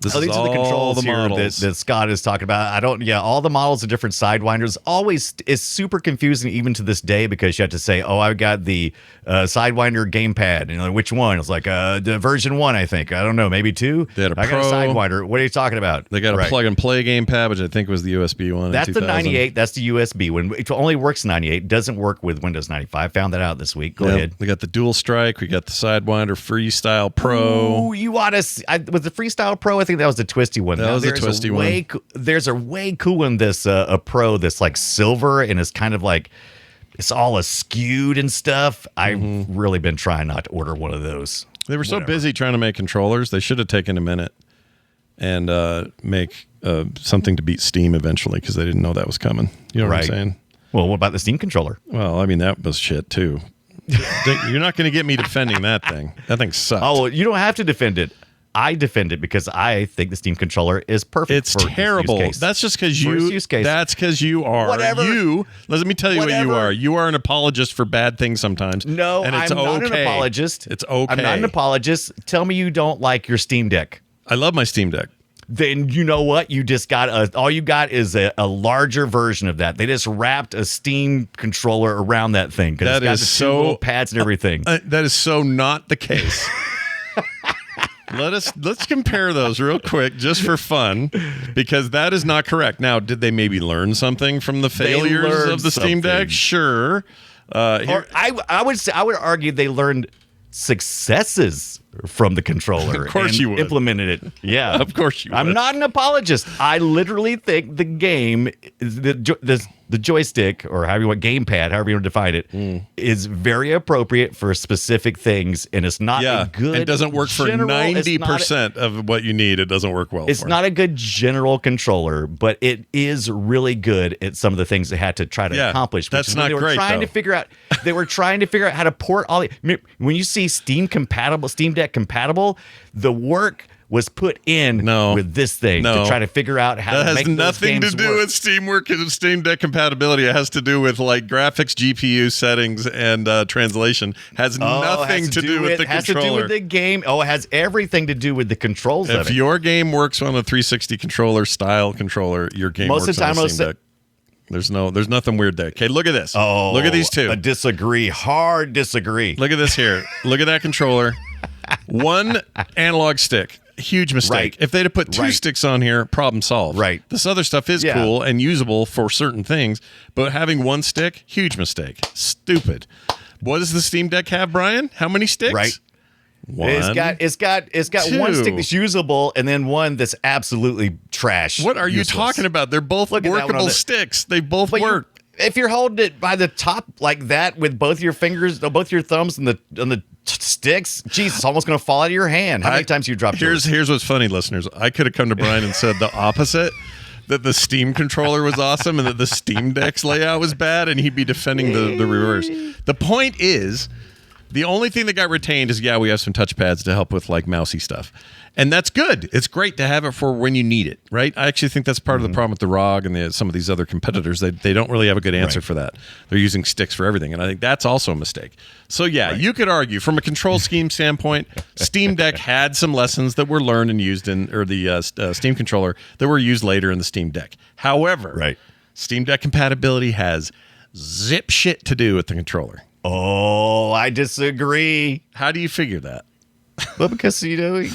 Speaker 2: This
Speaker 3: these
Speaker 2: is
Speaker 3: are the
Speaker 2: all
Speaker 3: controls
Speaker 2: the
Speaker 3: here
Speaker 2: models.
Speaker 3: that Scott is talking about. All the models of different Sidewinders. Always is super confusing even to this day because you have to say, oh, I've got the Sidewinder gamepad. You know, which one? It's like the version 1, I think. I don't know, maybe 2.
Speaker 2: They had a
Speaker 3: I got a
Speaker 2: Pro.
Speaker 3: Sidewinder. What are you talking about?
Speaker 2: They got a plug and play gamepad, which I think was the USB one.
Speaker 3: That's
Speaker 2: in
Speaker 3: the
Speaker 2: 2000.
Speaker 3: 98. That's the USB one. It only works 98. Doesn't work with Windows 95. Found that out this week. Go ahead.
Speaker 2: We got the Dual Strike. We got the Sidewinder Freestyle Pro.
Speaker 3: Ooh, you ought to see, with the Freestyle Pro, I think that was the twisty one.
Speaker 2: That was the twisty one.
Speaker 3: There's a way cool one, this a Pro that's like silver and it's kind of like, it's all askewed and stuff. I've really been trying not to order one of those.
Speaker 2: They were so busy trying to make controllers, they should have taken a minute and make something to beat Steam eventually because they didn't know that was coming. You know what I'm saying?
Speaker 3: Well, what about the Steam controller?
Speaker 2: Well, I mean, that was shit too. You're not going to get me defending that thing. That thing sucks.
Speaker 3: Oh, you don't have to defend it. I defend it because I think the Steam controller is perfect.
Speaker 2: It's
Speaker 3: for
Speaker 2: terrible.
Speaker 3: Use case.
Speaker 2: That's just because
Speaker 3: For its
Speaker 2: you.
Speaker 3: use case.
Speaker 2: That's because you are.
Speaker 3: Whatever.
Speaker 2: Let me tell you what you
Speaker 3: Whatever.
Speaker 2: are. You are an apologist for bad things sometimes.
Speaker 3: No,
Speaker 2: and it's
Speaker 3: I'm not an
Speaker 2: okay.
Speaker 3: apologist.
Speaker 2: It's okay.
Speaker 3: I'm not an apologist. Tell me you don't like your Steam Deck.
Speaker 2: I love my Steam Deck.
Speaker 3: Then you know what? You just got all you got is a larger version of that. They just wrapped a Steam controller around that thing because it's got the two little pads and everything.
Speaker 2: That is so not the case. Let's compare those real quick just for fun because that is not correct. Now, did they maybe learn something from the failures of the Steam Deck? Sure.
Speaker 3: Or I would argue they learned successes from the controller.
Speaker 2: Of course
Speaker 3: and
Speaker 2: you would.
Speaker 3: Implemented it. Yeah.
Speaker 2: Of course you would.
Speaker 3: I'm not an apologist. I literally think the game, the joystick, or however you want, gamepad, however you want to define it, is very appropriate for specific things, and it's not a good.
Speaker 2: It doesn't work for
Speaker 3: general,
Speaker 2: 90% of what you need. It doesn't work well.
Speaker 3: It's not a good general controller, but it is really good at some of the things they had to try to accomplish.
Speaker 2: That's
Speaker 3: is
Speaker 2: not
Speaker 3: they were
Speaker 2: great,
Speaker 3: trying
Speaker 2: though.
Speaker 3: to figure out. They were trying to figure out how to port all. When you see Steam Deck compatible, the work was put in with this thing to try to figure out how to make those
Speaker 2: That has nothing to
Speaker 3: games
Speaker 2: do
Speaker 3: work.
Speaker 2: with Steam Deck compatibility. It has to do with like graphics, GPU settings, and translation. Has nothing to do with the
Speaker 3: has
Speaker 2: controller.
Speaker 3: to do with the game. Oh, it has everything to do with the controls of
Speaker 2: If
Speaker 3: it.
Speaker 2: your game works on a 360 controller style controller, your game
Speaker 3: Most
Speaker 2: works
Speaker 3: of the time,
Speaker 2: on a Steam Deck. There's nothing weird there. Okay, look at this.
Speaker 3: Oh,
Speaker 2: look at these two.
Speaker 3: I disagree. Hard disagree.
Speaker 2: Look at this here. Look at that controller. One analog stick. Huge mistake.
Speaker 3: Right.
Speaker 2: If they'd have put two sticks on here, problem solved.
Speaker 3: Right.
Speaker 2: This other stuff is cool and usable for certain things, but having one stick, huge mistake. Stupid. What does the Steam Deck have, Brian? How many sticks?
Speaker 3: Right.
Speaker 2: One.
Speaker 3: It's got one stick that's usable and then one that's absolutely trash.
Speaker 2: What are you
Speaker 3: useless.
Speaker 2: talking about? They're both
Speaker 3: Look at that one
Speaker 2: workable
Speaker 3: on the-
Speaker 2: sticks. They both
Speaker 3: But
Speaker 2: work.
Speaker 3: if you're holding it by the top like that with both your fingers, both your thumbs on the sticks, geez, it's almost going to fall out of your hand. How many times you dropped yours?
Speaker 2: Here's what's funny, listeners. I could have come to Brian and said the opposite. That the Steam controller was awesome and that the Steam Deck's layout was bad, and he'd be defending the reverse. The point is, the only thing that got retained is, we have some touchpads to help with like mousy stuff. And that's good. It's great to have it for when you need it, right? I actually think that's part of the problem with the ROG and some of these other competitors. They don't really have a good answer for that. They're using sticks for everything, and I think that's also a mistake. So you could argue from a control scheme standpoint, Steam Deck had some lessons that were learned and used or the Steam controller that were used later in the Steam Deck. However, Steam Deck compatibility has zip shit to do with the controller.
Speaker 3: Oh, I disagree.
Speaker 2: How do you figure that?
Speaker 3: Well, because you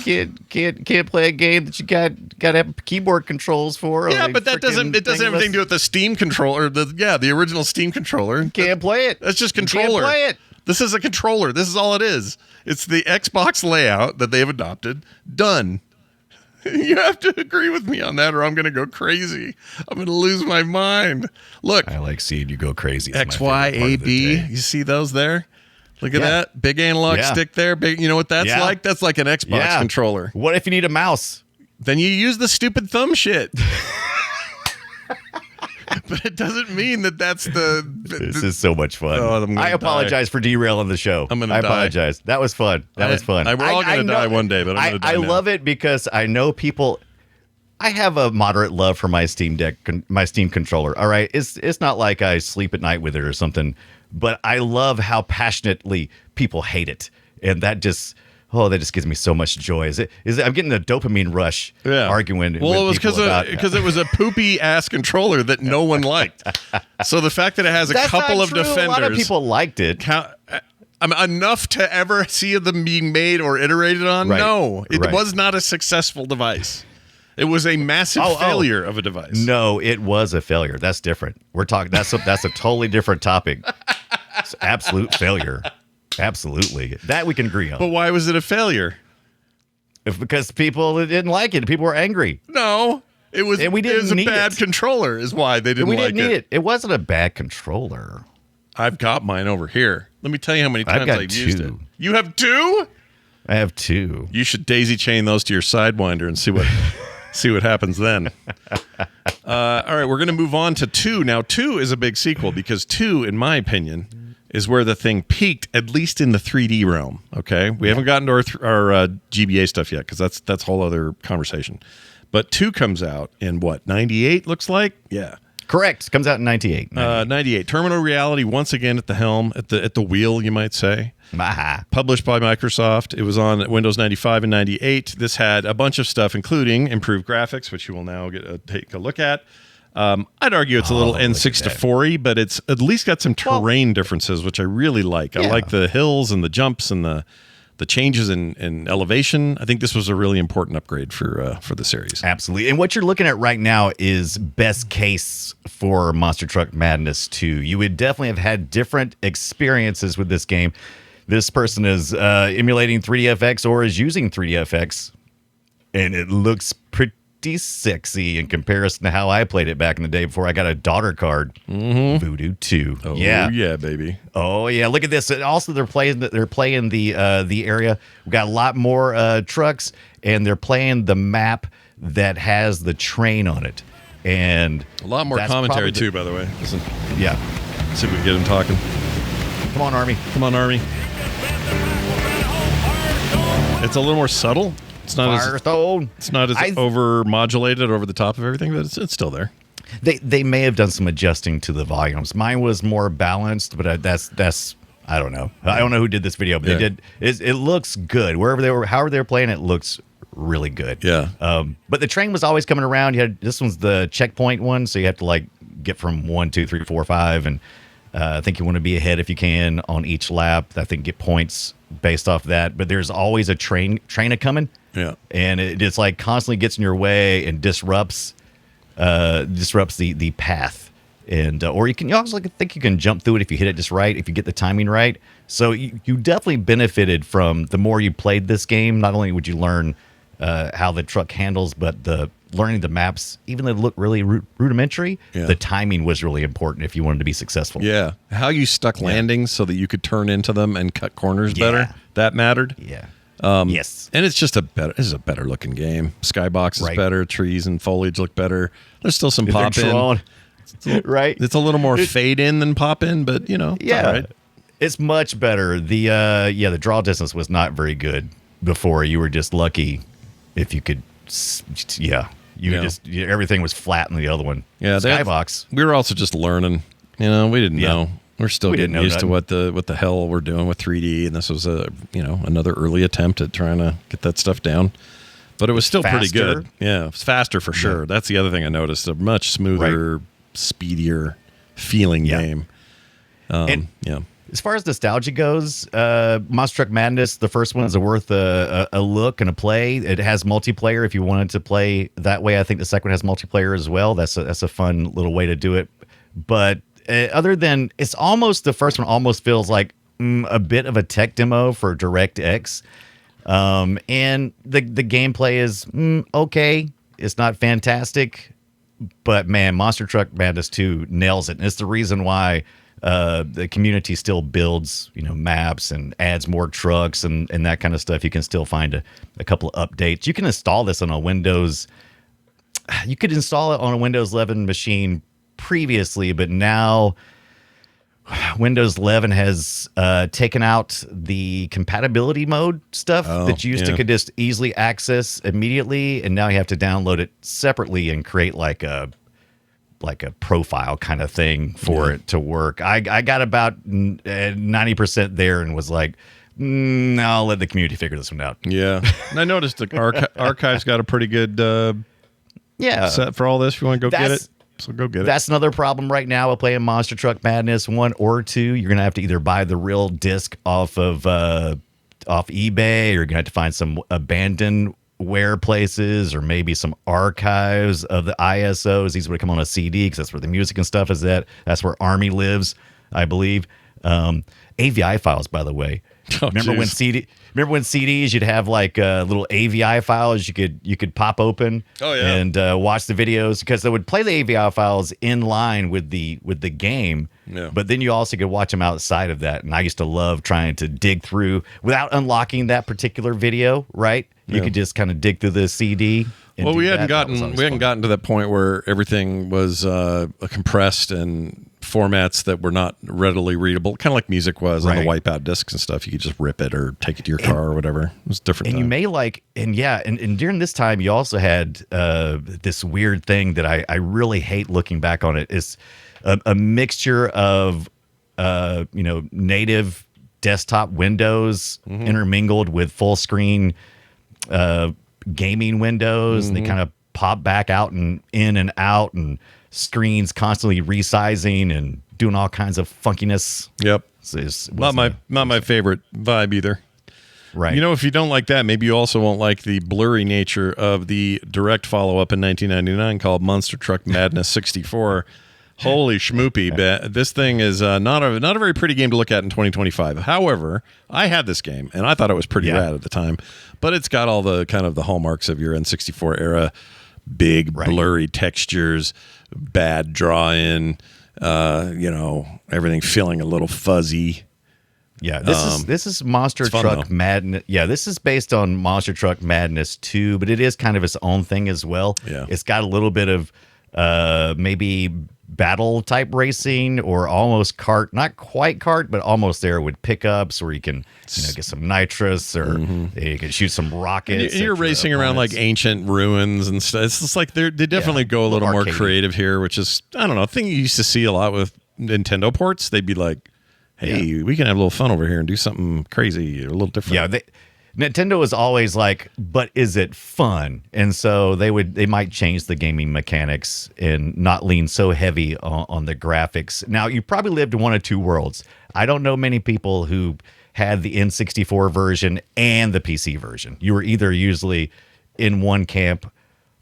Speaker 3: can't play a game that you got to have keyboard controls for.
Speaker 2: Yeah, but that doesn't have anything to do with the Steam controller. The original Steam controller. You
Speaker 3: can't play it.
Speaker 2: That's just controller.
Speaker 3: You can't play it.
Speaker 2: This is a controller. This is all it is. It's the Xbox layout that they've adopted. Done. You have to agree with me on that, or I'm going to go crazy. I'm going to lose my mind. Look,
Speaker 3: I like seeing you go crazy.
Speaker 2: X, Y, A, B. You see those there? Look at that big analog stick there. Big. You know what that's like? That's like an Xbox controller.
Speaker 3: What if you need a mouse?
Speaker 2: Then you use the stupid thumb shit. But it doesn't mean that that's
Speaker 3: This is so much fun.
Speaker 2: Oh,
Speaker 3: I apologize for derailing the show. I apologize. That was fun. Was fun.
Speaker 2: We're all going to die one day, but I'm going to die
Speaker 3: I
Speaker 2: now.
Speaker 3: love it because I know people. I have a moderate love for my Steam Deck, my Steam controller. All right, it's not like I sleep at night with it or something, but I love how passionately people hate it, and that just oh, that just gives me so much joy. I'm getting a dopamine rush arguing.
Speaker 2: Well, it was
Speaker 3: because
Speaker 2: it was a poopy ass controller that no one liked. So the fact that it has a couple of defenders,
Speaker 3: a lot of people liked it.
Speaker 2: Enough to ever see them being made or iterated on?
Speaker 3: Right.
Speaker 2: No, it
Speaker 3: Right.
Speaker 2: was not a successful device. It was a massive failure of a device.
Speaker 3: No, it was a failure. That's different. We're talking. That's a totally different topic. It's absolute failure. Absolutely, that we can agree on.
Speaker 2: But why was it a failure?
Speaker 3: Because people didn't like it. People were angry.
Speaker 2: No, it was.
Speaker 3: And we didn't
Speaker 2: it was a
Speaker 3: need
Speaker 2: bad
Speaker 3: it.
Speaker 2: controller. Is why they didn't.
Speaker 3: We
Speaker 2: like
Speaker 3: didn't need it. It wasn't a bad controller.
Speaker 2: I've got mine over here. Let me tell you how many
Speaker 3: I've
Speaker 2: times
Speaker 3: got
Speaker 2: I've used it.
Speaker 3: two.
Speaker 2: You have two?
Speaker 3: I have two.
Speaker 2: You should daisy chain those to your Sidewinder and see what happens then. All right, we're going to move on to 2. Now, 2 is a big sequel because 2, in my opinion, is where the thing peaked, at least in the 3D realm. Okay, we haven't gotten to our GBA stuff yet because that's a whole other conversation. But 2 comes out in what, 98? Looks like, yeah.
Speaker 3: Correct. Comes out in 98.
Speaker 2: 98. Terminal reality once again at the helm, at the wheel, you might say.
Speaker 3: Aha.
Speaker 2: Published by Microsoft. It was on Windows 95 and 98. This had a bunch of stuff, including improved graphics, which you will now take a look at. I'd argue it's a little N64-y, but it's at least got some terrain differences, which I really like. I like the hills and the jumps and the changes in elevation. I think this was a really important upgrade for the series.
Speaker 3: Absolutely. And what you're looking at right now is best case for Monster Truck Madness 2. You would definitely have had different experiences with this game. This person is emulating 3DFX or is using 3DFX, and it looks pretty sexy in comparison to how I played it back in the day before I got a daughter card. Voodoo 2.
Speaker 2: Oh yeah, baby.
Speaker 3: Oh yeah, look at this. And also, they're playing the area. We've got a lot more trucks, and they're playing the map that has the train on it, and
Speaker 2: a lot more commentary too. By the way, listen.
Speaker 3: Yeah.
Speaker 2: See if we can get him talking.
Speaker 3: Come on, Army.
Speaker 2: Come on, Army. It's a little more subtle. It's not
Speaker 3: Firestone.
Speaker 2: It's not as over modulated over the top of everything, but it's still there.
Speaker 3: They may have done some adjusting to the volumes. Mine was more balanced, but that's I don't know. I don't know who did this video, but they did. It looks good. However they were playing, it looks really good.
Speaker 2: Yeah.
Speaker 3: But the train was always coming around. This one's the checkpoint one, so you have to like get from 1, 2, 3, 4, 5, and I think you want to be ahead if you can on each lap. I think get points based off that. But there's always a train a coming.
Speaker 2: Yeah.
Speaker 3: And it just like constantly gets in your way and disrupts the path. And or you also think you can jump through it if you hit it just right, if you get the timing right. So you definitely benefited from the more you played this game. Not only would you learn how the truck handles, but learning the maps, even though they look really rudimentary, the timing was really important if you wanted to be successful.
Speaker 2: Yeah. How you stuck landings so that you could turn into them and cut corners better. That mattered.
Speaker 3: Yeah.
Speaker 2: Yes. And it's just a better looking game. Skybox is better. Trees and foliage look better. There's still some pop in.
Speaker 3: Right.
Speaker 2: It's a little more fade in than pop in, but it's all right.
Speaker 3: It's much better. The draw distance was not very good before. You were just lucky if you could. Everything was flat in the other one.
Speaker 2: Yeah.
Speaker 3: Skybox.
Speaker 2: We were also just learning. We didn't know. We're still getting used to what the hell we're doing with 3D, and this was another early attempt at trying to get that stuff down. But it was still pretty good. Yeah, it's faster for sure. That's the other thing I noticed. A much smoother, speedier feeling game. As far as nostalgia goes, Monster Truck Madness, the first one is worth a look and a play. It has multiplayer if you wanted to play that way. I think the second one has multiplayer as well. That's a fun little way to do it. But other than it's almost the first one almost feels like a bit of a tech demo for DirectX. And the gameplay is okay. It's not fantastic, but man, Monster Truck Madness 2 nails it. And it's the reason why the community still builds, maps and adds more trucks and that kind of stuff. You can still find a couple of updates. You can install this on a Windows. You could install it on a Windows 11 machine previously, but now Windows 11 has taken out the compatibility mode stuff that you used to could just easily access immediately, and now you have to download it separately and create like a profile kind of thing for it to work. I got about 90% there and was like,
Speaker 3: I'll let the community figure this one out.
Speaker 2: Yeah. And I noticed the archive's got a pretty good set for all this. If you want to go get it, so go get it.
Speaker 3: That's another problem right now with playing Monster Truck Madness 1 or 2. You're going to have to either buy the real disc off eBay, or you're going to have to find some abandonware places, or maybe some archives of the ISOs. These would come on a CD because that's where the music and stuff is at. That's where Army lives, I believe. AVI files, by the way. Remember when CDs you'd have like little AVI files you could pop open and watch the videos, because they would play the AVI files in line with the game, but then you also could watch them outside of that. And I used to love trying to dig through without unlocking that particular video, right? You could just kind of dig through the CD.
Speaker 2: Well, we hadn't gotten to that point where everything was compressed and formats that were not readily readable, kind of like music was on the wipeout discs and stuff. You could just rip it or take it to your car or whatever. It was different.
Speaker 3: And you may and during this time you also had this weird thing that I really hate looking back on it. Is a mixture of native desktop windows intermingled with full screen gaming windows, and they kind of pop back out and in and out, and screens constantly resizing and doing all kinds of funkiness.
Speaker 2: Yep, not my favorite vibe either. Right. You know, if you don't like that, maybe you also won't like the blurry nature of the direct follow-up in 1999 called Monster Truck Madness 64. Holy schmoopy. This thing is not a very pretty game to look at in 2025. However, I had this game, and I thought it was pretty rad at the time. But it's got all the kind of the hallmarks of your N64 era. Big, blurry textures, bad draw-in, everything feeling a little fuzzy.
Speaker 3: Yeah, this is Monster Truck Madness. Yeah, this is based on Monster Truck Madness 2, but it is kind of its own thing as well. Yeah. It's got a little bit of maybe battle type racing, or almost kart, not quite kart, but almost there, with pickups where you can get some nitrous, or you can shoot some rockets.
Speaker 2: And you're racing around like ancient ruins and stuff. It's just like they definitely go a little more creative here, which is, I don't know, a thing you used to see a lot with Nintendo ports. They'd be like, hey, we can have a little fun over here and do something crazy, a little different.
Speaker 3: Yeah, Nintendo is always like, but is it fun? And so they might change the gaming mechanics and not lean so heavy on the graphics. Now, you probably lived in one of two worlds. I don't know many people who had the N64 version and the PC version. You were either usually in one camp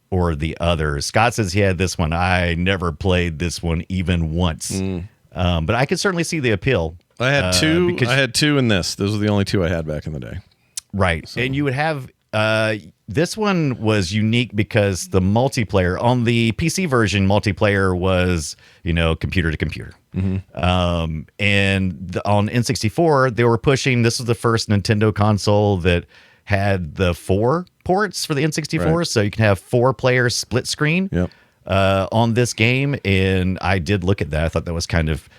Speaker 3: or the other. Scott says he had this one. I never played this one even once. But I could certainly see the appeal.
Speaker 2: I had two. I had two in this. Those were the only two I had back in the day.
Speaker 3: Right. So. And you would have this one was unique because the multiplayer on the PC version, multiplayer was, computer to computer. And on N64, they were pushing, this was the first Nintendo console that had the 4 ports for the N64. Right. So you can have 4 players split screen on this game. And I did look at that. I thought that was kind of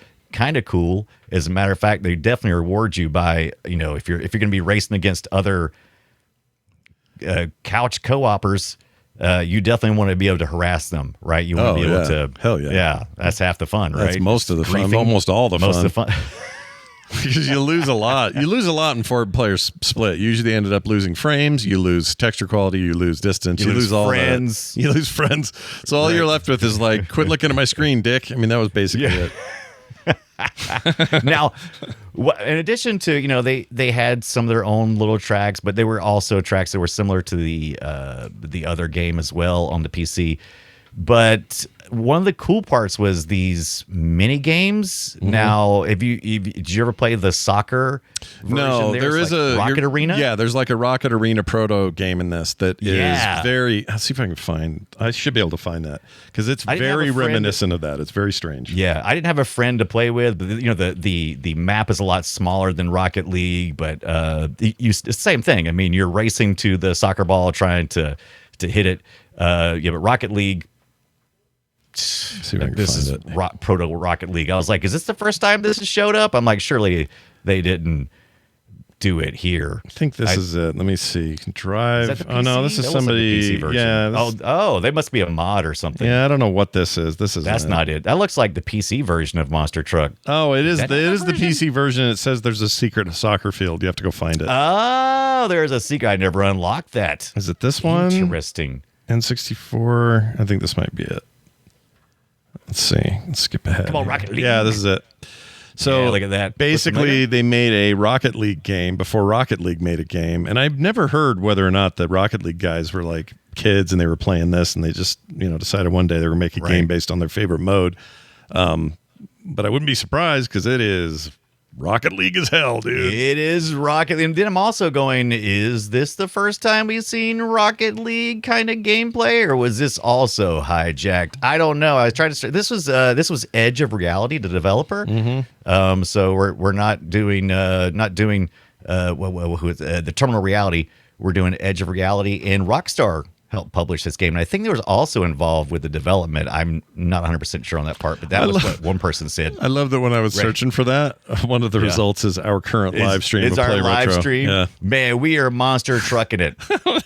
Speaker 3: cool. As a matter of fact, they definitely reward you by, if you're going to be racing against other couch co-opers, you definitely want to be able to harass them, right? You want to be able to,
Speaker 2: hell yeah,
Speaker 3: yeah, that's half the fun, right?
Speaker 2: That's most of the fun, almost all the fun.
Speaker 3: Most of the fun.
Speaker 2: Because you lose a lot. You lose a lot in 4 players split. You usually ended up losing frames. You lose texture quality. You lose distance. You lose all friends. You lose friends. So all you're left with is like, quit looking at my screen, dick. I mean, that was basically it.
Speaker 3: Now, in addition to, they had some of their own little tracks, but they were also tracks that were similar to the other game as well on the PC. But one of the cool parts was these mini games. Now, did you ever play the soccer version?
Speaker 2: No, there is a
Speaker 3: Rocket Arena.
Speaker 2: Yeah, there's like a Rocket Arena proto game in this that is very. I'll see if I can find. I should be able to find that because it's very reminiscent of that. It's very strange.
Speaker 3: Yeah, I didn't have a friend to play with, but the map is a lot smaller than Rocket League. But it's the same thing. I mean, you're racing to the soccer ball, trying to hit it. But Rocket League. This is proto Rocket League. I was like, is this the first time this has showed up? I'm like, surely they didn't do it here.
Speaker 2: I think this is it. Let me see. Drive.
Speaker 3: Is that the
Speaker 2: Oh no,
Speaker 3: PC?
Speaker 2: this is
Speaker 3: That looks like the
Speaker 2: somebody.
Speaker 3: PC version.
Speaker 2: Yeah.
Speaker 3: Oh, they must be a mod or something.
Speaker 2: Yeah, I don't know what this is. This is
Speaker 3: That's not it. That looks like the PC version of Monster Truck.
Speaker 2: Oh, it is.
Speaker 3: that
Speaker 2: It
Speaker 3: that
Speaker 2: is the
Speaker 3: version?
Speaker 2: PC version. It says there's a secret soccer field. You have to go find it.
Speaker 3: Oh, there's a secret. I never unlocked that.
Speaker 2: Is it this one?
Speaker 3: Interesting.
Speaker 2: N64. I think this might be it. Let's see. Let's skip ahead.
Speaker 3: Come on, Rocket League.
Speaker 2: Yeah, this is it. So
Speaker 3: Yeah, look at that.
Speaker 2: Basically, they made a Rocket League game before Rocket League made a game, and I've never heard whether or not the Rocket League guys were like kids and they were playing this, and they just decided one day they were making a game based on their favorite mode. But I wouldn't be surprised because it is Rocket League as hell, dude.
Speaker 3: It is Rocket League. And then I'm also going, is this the first time we've seen Rocket League kind of gameplay, or was this also hijacked? I don't know. I was trying to this was Edge of Reality, the developer.
Speaker 2: Mm-hmm.
Speaker 3: So we're not doing the Terminal Reality. We're doing Edge of Reality, and Rockstar helped publish this game. And I think there was also involved with the development. I'm not 100% sure on that part, but that was what one person said.
Speaker 2: I love that when I was searching for that, one of the results is our current live stream.
Speaker 3: It's
Speaker 2: of
Speaker 3: our
Speaker 2: Play
Speaker 3: live
Speaker 2: Retro.
Speaker 3: stream.
Speaker 2: Yeah.
Speaker 3: Man, we are monster trucking it.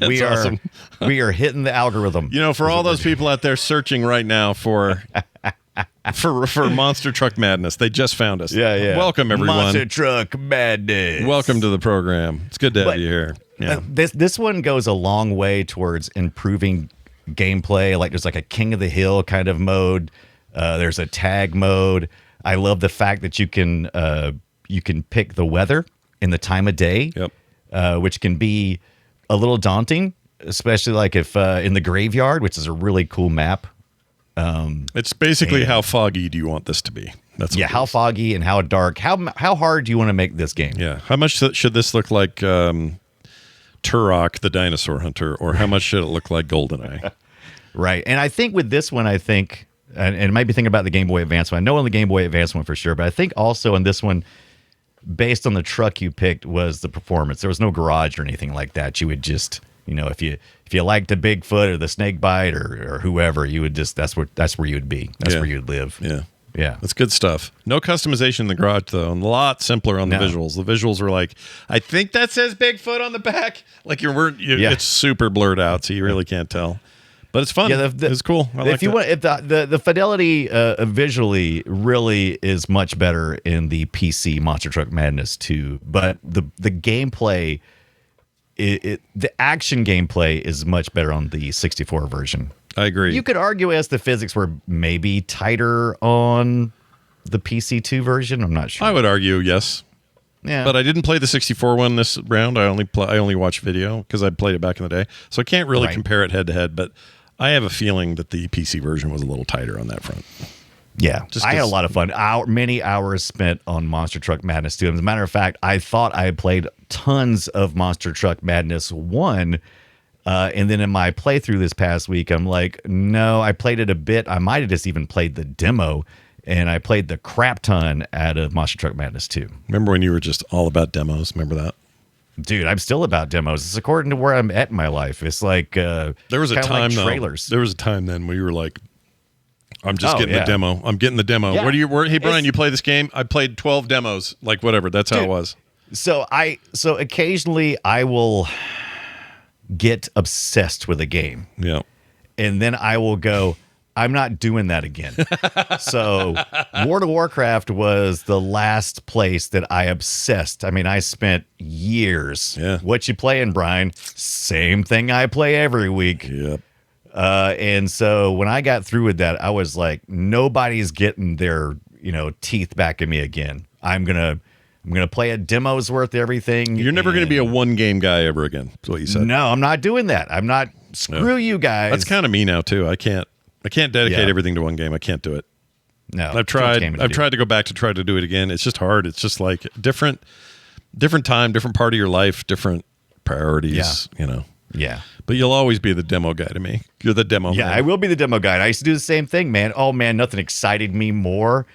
Speaker 3: we are
Speaker 2: awesome.
Speaker 3: we are hitting the algorithm.
Speaker 2: For all those people out there searching right now for Monster Truck Madness, they just found us.
Speaker 3: Yeah.
Speaker 2: Welcome, everyone.
Speaker 3: Monster Truck Madness.
Speaker 2: Welcome to the program. It's good to have you here. Yeah.
Speaker 3: This one goes a long way towards improving gameplay. Like there's like a King of the Hill kind of mode. There's a tag mode. I love the fact that you can pick the weather and the time of day, which can be a little daunting, especially like if in the graveyard, which is a really cool map.
Speaker 2: It's basically how foggy do you want this to be? That's
Speaker 3: how foggy and how dark. How hard do you want to make this game?
Speaker 2: Yeah. How much should this look like Turok the Dinosaur Hunter, or how much should it look like GoldenEye?
Speaker 3: Right. And I think with this one, and it might be thinking about the Game Boy Advance one. I know on the Game Boy Advance one for sure, but I think also in this one, based on the truck you picked, was the performance. There was no garage or anything like that. You would just, if you liked the Bigfoot or the snake bite or whoever, you would just that's where you would be. That's where you'd live.
Speaker 2: Yeah.
Speaker 3: Yeah.
Speaker 2: That's good stuff. No customization in the garage, though, and a lot simpler on the visuals. The visuals were like, I think that says Bigfoot on the back. Like it's super blurred out, so you really can't tell. But it's fun. Yeah, it's cool.
Speaker 3: If the fidelity visually really is much better in the PC Monster Truck Madness 2, but the gameplay, the action gameplay is much better on the 64 version.
Speaker 2: I agree.
Speaker 3: You could argue as the physics were maybe tighter on the PC2 version. I'm not sure.
Speaker 2: I would argue yes.
Speaker 3: Yeah.
Speaker 2: But I didn't play the 64 one this round. I only watched video because I played it back in the day. So I can't really compare it head to head, but I have a feeling that the PC version was a little tighter on that front.
Speaker 3: Yeah, I had a lot of fun. Many hours spent on Monster Truck Madness 2. As a matter of fact, I thought I had played tons of Monster Truck Madness 1. And then in my playthrough this past week, I'm like, no, I played it a bit. I might have just even played the demo, and I played the crap ton out of Monster Truck Madness 2.
Speaker 2: Remember when you were just all about demos? Remember that?
Speaker 3: Dude, I'm still about demos. It's according to where I'm at in my life. It's like
Speaker 2: there was a time
Speaker 3: like trailers.
Speaker 2: There was a time then where you were like, I'm just getting the demo. I'm getting the demo. Yeah. Hey Brian, you play this game? I played 12 demos. Like whatever. That's how it was.
Speaker 3: So occasionally I will get obsessed with a game.
Speaker 2: Yeah.
Speaker 3: And then I will go, I'm not doing that again. So World of Warcraft was the last place that I obsessed. I mean, I spent years.
Speaker 2: Yeah.
Speaker 3: What you playing, Brian? Same thing I play every week.
Speaker 2: Yep.
Speaker 3: And so when I got through with that, I was like, nobody's getting their, teeth back in me again. I'm gonna play a demo's worth of everything.
Speaker 2: You're never going to be a one game guy ever again. That's what you said.
Speaker 3: No, I'm not doing that. I'm not. Screw you guys.
Speaker 2: That's kind of me now too. I can't dedicate everything to one game. I can't do it.
Speaker 3: No,
Speaker 2: I've tried to go back to try to do it again. It's just hard. It's just like different time, different part of your life, different priorities.
Speaker 3: Yeah.
Speaker 2: But you'll always be the demo guy to me. You're the demo.
Speaker 3: Yeah,
Speaker 2: man.
Speaker 3: I will be the demo guy. I used to do the same thing, man. Oh man, nothing excited me more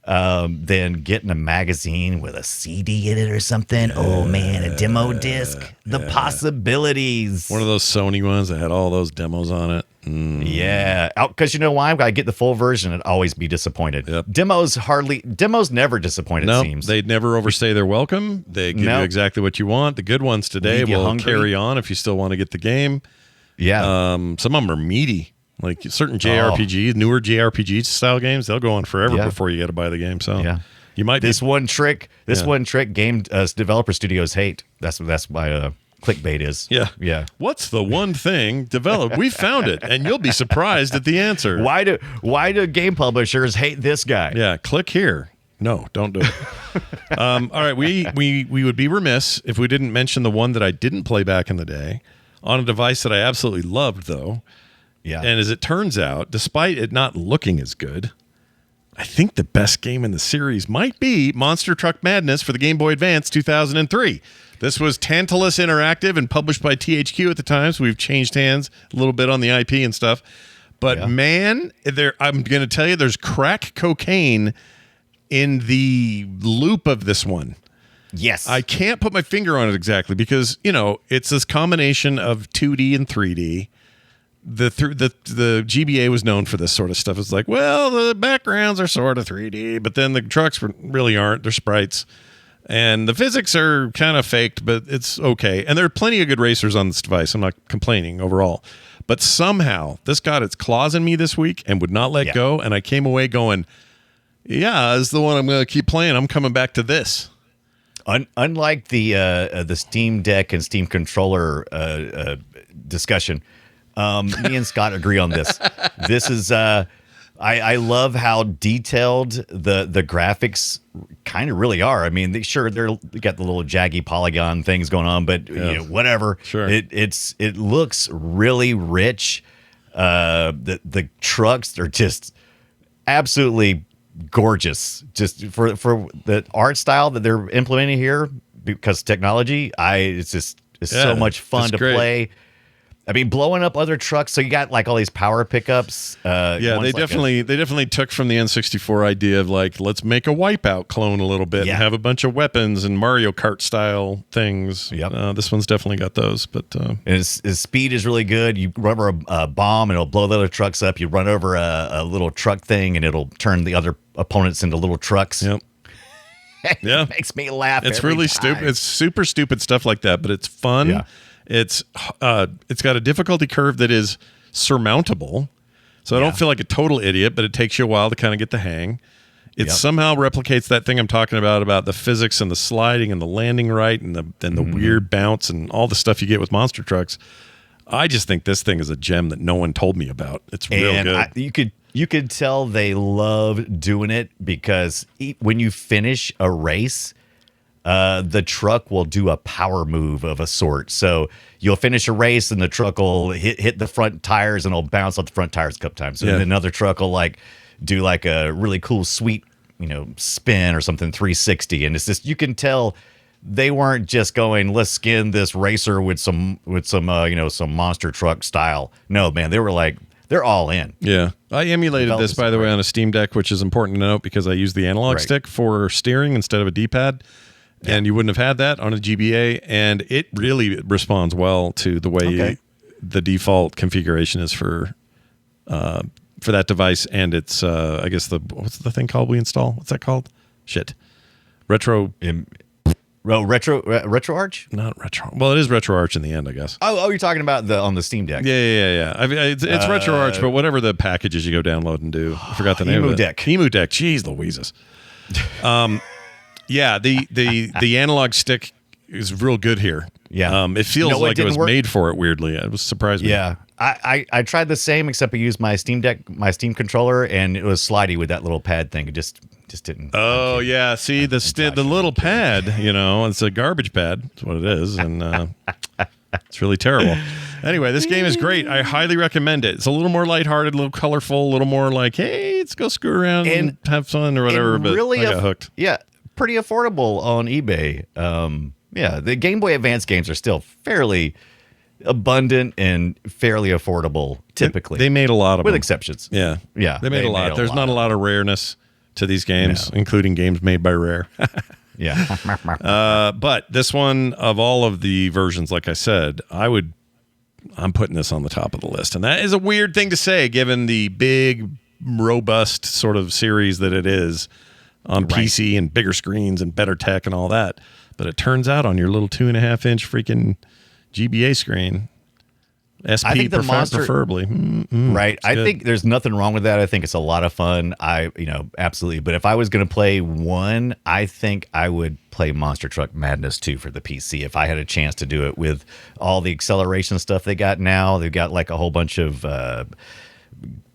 Speaker 3: than getting a magazine with a CD in it or something. Oh man, a demo disc. The possibilities.
Speaker 2: One of those Sony ones that had all those demos on it.
Speaker 3: Yeah, because you know why? I get the full version and always be disappointed.
Speaker 2: Yep.
Speaker 3: Demos never disappoint.
Speaker 2: No,
Speaker 3: it seems
Speaker 2: they'd never overstay their welcome. They give you exactly what you want. The good ones today
Speaker 3: Leave you
Speaker 2: will
Speaker 3: hungry.
Speaker 2: carry on if you still want to get the game.
Speaker 3: Yeah.
Speaker 2: Some of them are meaty. Like certain JRPGs, newer JRPG style games, they'll go on forever before you got to buy the game. So you might
Speaker 3: this one trick game developer studios hate. That's why clickbait is. Yeah.
Speaker 2: What's the one thing developed? We found it, and you'll be surprised at the answer.
Speaker 3: Why do game publishers hate this guy?
Speaker 2: Yeah, click here. No, don't do it. All right, we would be remiss if we didn't mention the one that I didn't play back in the day on a device that I absolutely loved, though.
Speaker 3: Yeah.
Speaker 2: And as it turns out, despite it not looking as good, I think the best game in the series might be Monster Truck Madness for the Game Boy Advance 2003. This was Tantalus Interactive and published by THQ at the time, so we've changed hands a little bit on the IP and stuff. But man, I'm going to tell you, there's crack cocaine in the loop of this one.
Speaker 3: Yes.
Speaker 2: I can't put my finger on it exactly because, it's this combination of 2D and 3D. The GBA was known for this sort of stuff. It's like, well, the backgrounds are sort of 3D, but then the trucks really aren't. They're sprites. And the physics are kind of faked, but it's okay. And there are plenty of good racers on this device. I'm not complaining overall. But somehow, this got its claws in me this week and would not let go. And I came away going, yeah, this is the one I'm going to keep playing. I'm coming back to this.
Speaker 3: Unlike the Steam Deck and Steam Controller discussion, me and Scott agree on this. This is I love how detailed the graphics kind of really are. I mean, they got the little jaggy polygon things going on, but whatever.
Speaker 2: Sure.
Speaker 3: It looks really rich. The trucks are just absolutely gorgeous. Just for the art style that they're implementing here, because technology, it's so much fun to play. I mean, blowing up other trucks. So you got like all these power pickups.
Speaker 2: They definitely took from the N64 idea of like, let's make a Wipeout clone a little bit and have a bunch of weapons and Mario Kart style things.
Speaker 3: Yep.
Speaker 2: This one's definitely got those. But
Speaker 3: and his speed is really good. You run over a bomb and it'll blow the other trucks up. You run over a little truck thing and it'll turn the other opponents into little trucks.
Speaker 2: Yep. Yeah,
Speaker 3: it makes me laugh.
Speaker 2: It's really stupid. It's super stupid stuff like that, but it's fun.
Speaker 3: Yeah.
Speaker 2: It's got a difficulty curve that is surmountable, so I don't feel like a total idiot, but it takes you a while to kind of get the hang. It somehow replicates that thing I'm talking about the physics and the sliding and the landing right and the weird bounce and all the stuff you get with monster trucks. I just think this thing is a gem that no one told me about. It's real good.
Speaker 3: You could tell they love doing it because when you finish a race, the truck will do a power move of a sort. So you'll finish a race and the truck will hit the front tires and it'll bounce off the front tires a couple times. And then another truck will do a really cool sweet, spin or something 360. And it's just, you can tell they weren't just going, let's skin this racer with some monster truck style. No, man, they were like, they're all in.
Speaker 2: Yeah. I emulated this, by the way, on a Steam Deck, which is important to note because I use the analog stick for steering instead of a D-pad. And you wouldn't have had that on a GBA, and it really responds well to the way the default configuration is for that device. And it's, I guess what's the thing called we install? What's that called? Shit, retro.
Speaker 3: RetroArch?
Speaker 2: Not retro. Well, it is RetroArch in the end, I guess.
Speaker 3: Oh, you're talking about on the Steam Deck.
Speaker 2: Yeah. I mean, it's RetroArch, but whatever the packages you go download and do, I forgot the name of it. Emu Deck. Jeez Louises. Yeah, the analog stick is real good here.
Speaker 3: Yeah.
Speaker 2: It feels like it was made for it, weirdly. It was surprising.
Speaker 3: Yeah. I tried the same, except I used my Steam Deck, my Steam controller, and it was slidey with that little pad thing. It just didn't.
Speaker 2: Oh, yeah. See, the little pad, it's a garbage pad. That's what it is. And it's really terrible. Anyway, this game is great. I highly recommend it. It's a little more lighthearted, a little colorful, a little more like, hey, let's go screw around and have fun or whatever. But really I got hooked.
Speaker 3: Yeah. Pretty affordable on eBay. The Game Boy Advance games are still fairly abundant and fairly affordable typically.
Speaker 2: They made a lot of
Speaker 3: with
Speaker 2: them.
Speaker 3: exceptions.
Speaker 2: Yeah. They made a lot. There's not a lot of rareness to these games, including games made by Rare.
Speaker 3: Yeah.
Speaker 2: But this one, of all of the versions, like I said, I'm putting this on the top of the list. And that is a weird thing to say, given the big, robust sort of series that it is on PC and bigger screens and better tech and all that. But it turns out on your little 2.5-inch freaking GBA screen, SP preferably.
Speaker 3: Right. I think there's nothing wrong with that. I think it's a lot of fun. Absolutely. But if I was going to play one, I think I would play Monster Truck Madness 2 for the PC if I had a chance to do it with all the acceleration stuff they got now. They've got like a whole bunch of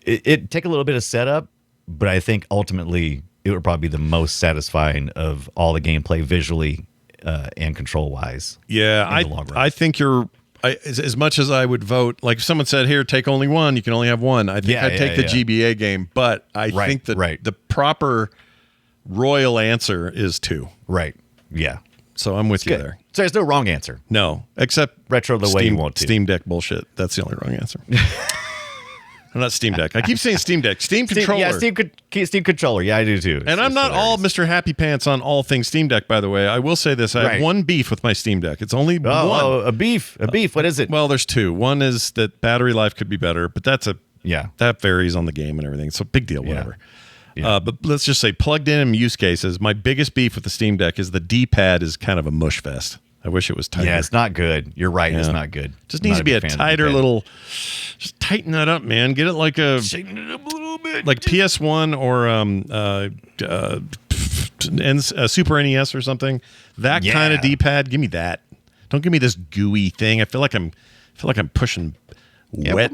Speaker 3: it take a little bit of setup, but I think ultimately it would probably be the most satisfying of all the gameplay visually and control wise.
Speaker 2: Yeah, I think you're. As much as I would vote, like if someone said, "Here, take only one. You can only have one." I think I'd take the GBA game, but I think that the proper royal answer is 2.
Speaker 3: Right. Yeah.
Speaker 2: So I'm with you there.
Speaker 3: So there's no wrong answer.
Speaker 2: No, except
Speaker 3: retro the way you want to.
Speaker 2: Steam Deck bullshit. That's the only wrong answer. I'm not Steam Deck. I keep saying Steam Deck. Steam controller.
Speaker 3: Yeah, Steam controller. Yeah, I do too.
Speaker 2: And I'm not all Mr. Happy Pants on all things Steam Deck, by the way. I will say this. I have one beef with my Steam Deck. It's only one.
Speaker 3: Oh, a beef. A beef. What is it?
Speaker 2: Well, there's 2. One is that battery life could be better, but that varies on the game and everything. So big deal, whatever. Yeah. But let's just say plugged in use cases, my biggest beef with the Steam Deck is the D-pad is kind of a mush fest. I wish it was tighter.
Speaker 3: Yeah, it's not good. You're right. Yeah. It's not good.
Speaker 2: Just needs to be a tighter little. Just tighten that up, man. Get it like
Speaker 3: shaking it up a little bit,
Speaker 2: like PS1 or Super NES or something. That kind of D-pad. Give me that. Don't give me this gooey thing. I feel like I'm pushing wet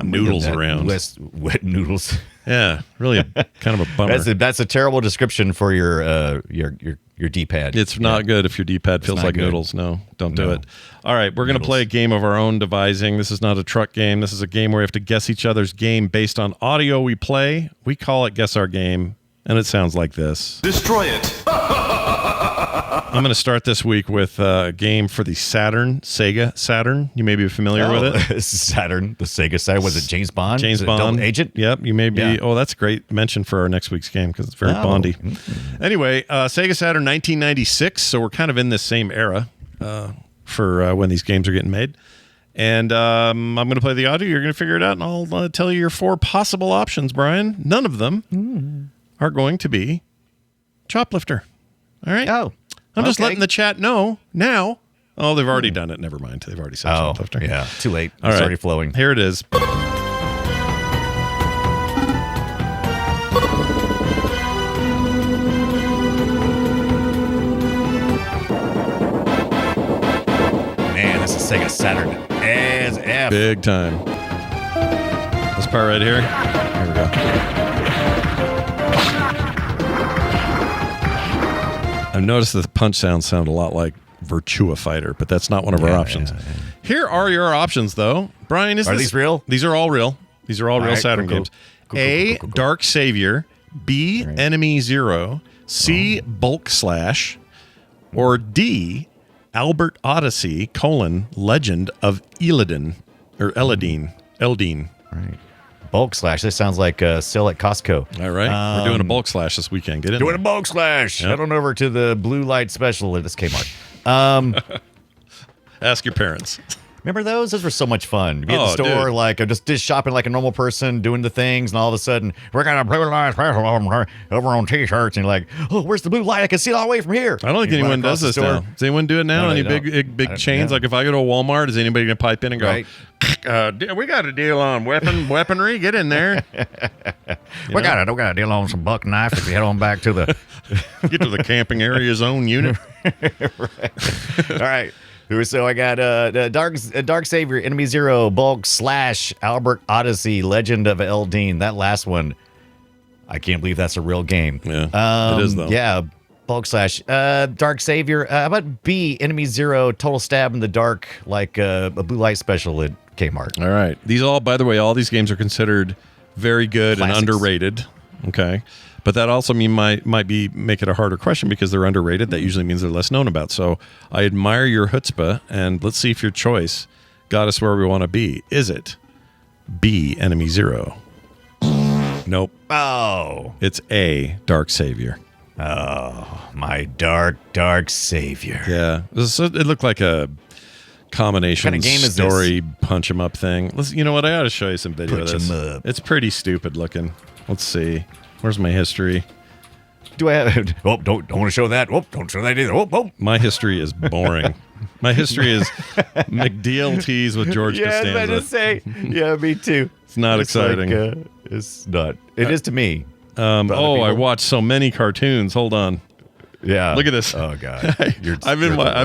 Speaker 2: noodles around.
Speaker 3: Wet noodles.
Speaker 2: Yeah, really kind of a bummer.
Speaker 3: That's a terrible description for your D-pad.
Speaker 2: It's not good if your D-pad feels like noodles. No, don't do it. All right, we're going to play a game of our own devising. This is not a truck game. This is a game where we have to guess each other's game based on audio we play. We call it Guess Our Game, and it sounds like this.
Speaker 1: Destroy it.
Speaker 2: I'm going to start this week with a game for the Sega Saturn. You may be familiar with it.
Speaker 3: Saturn, the Sega Saturn. Was it James Bond?
Speaker 2: James Bond.
Speaker 3: Double Agent?
Speaker 2: Yep, you may be. Yeah. Oh, that's a great mention for our next week's game because it's very Bondy. Anyway, Sega Saturn 1996, so we're kind of in this same era for when these games are getting made. And I'm going to play the audio. You're going to figure it out, and I'll tell you your 4 possible options, Brian. None of them are going to be Choplifter. All right?
Speaker 3: Oh.
Speaker 2: I'm just letting the chat know now. Oh, they've already done it. Never mind. They've already said Choplifter.
Speaker 3: Yeah, too late.
Speaker 2: All
Speaker 3: it's already flowing.
Speaker 2: Here it is.
Speaker 3: Man, this is Sega Saturn as F.
Speaker 2: Big time. This part right here. Here we go. I've noticed that the punch sounds sound a lot like Virtua Fighter, but that's not one of our options. Yeah. Here are your options, though. Brian,
Speaker 3: are these real?
Speaker 2: These are all real. These are all real Saturn games. A, Dark Savior. B, Enemy Zero. C, Bulk Slash. Or D, Albert Odyssey, Legend of Eladin. Or Eladine.
Speaker 3: Right. Bulk Slash. This sounds like a sale at Costco.
Speaker 2: All right. We're doing a Bulk Slash this weekend. Get in
Speaker 3: Doing a Bulk Slash.
Speaker 2: Yep.
Speaker 3: Head on over to the Blue Light Special at this Kmart.
Speaker 2: Ask your parents.
Speaker 3: Remember those? Those were so much fun. Be at the store, dude. Like just shopping like a normal person, doing the things, and all of a sudden, we're gonna Blue Light Special over on T-shirts, and you're like, oh, where's the blue light? I can see it all the way from here.
Speaker 2: I don't think anyone does this now. Does anyone do it now? No, any big chains? Like if I go to a Walmart, is anybody gonna pipe in and go, we got a deal on weaponry? Get in there.
Speaker 3: We got a deal on some buck knife. If you head on back to the
Speaker 2: get to the camping area zone unit.
Speaker 3: Right. All right. So I got Dark Savior, Enemy Zero, Bulk Slash, Albert Odyssey, Legend of Eldine. That last one, I can't believe that's a real game.
Speaker 2: Yeah, it is though.
Speaker 3: Yeah, Bulk Slash, Dark Savior. How about B, Enemy Zero, Total Stab in the Dark, like a Blue Light Special at Kmart.
Speaker 2: All right. These all, by the way, all these games are considered very good
Speaker 3: Classics.
Speaker 2: And underrated. Okay. But that also might make it a harder question because they're underrated. That usually means they're less known about. So I admire your chutzpah, and let's see if your choice got us where we want to be. Is it B, Enemy Zero? Nope.
Speaker 3: Oh.
Speaker 2: It's A, Dark Savior.
Speaker 3: Oh, my dark savior.
Speaker 2: Yeah. It looked like a combination
Speaker 3: What kind of game is
Speaker 2: story punch 'em up thing. Listen, you know what? I ought to show you some video
Speaker 3: Punch
Speaker 2: of this.
Speaker 3: 'em up.
Speaker 2: It's pretty stupid looking. Let's see. Where's my history?
Speaker 3: Do I have? Oh, don't want to show that. Oh, don't show that either. Oh.
Speaker 2: My history is boring. My history is McDLTs with George Costanza.
Speaker 3: Yeah, I was about to say. Yeah, me too.
Speaker 2: It's not exciting.
Speaker 3: It's not. It is to me.
Speaker 2: I watched so many cartoons. Hold on.
Speaker 3: Yeah.
Speaker 2: Look at this.
Speaker 3: Oh God.
Speaker 2: I've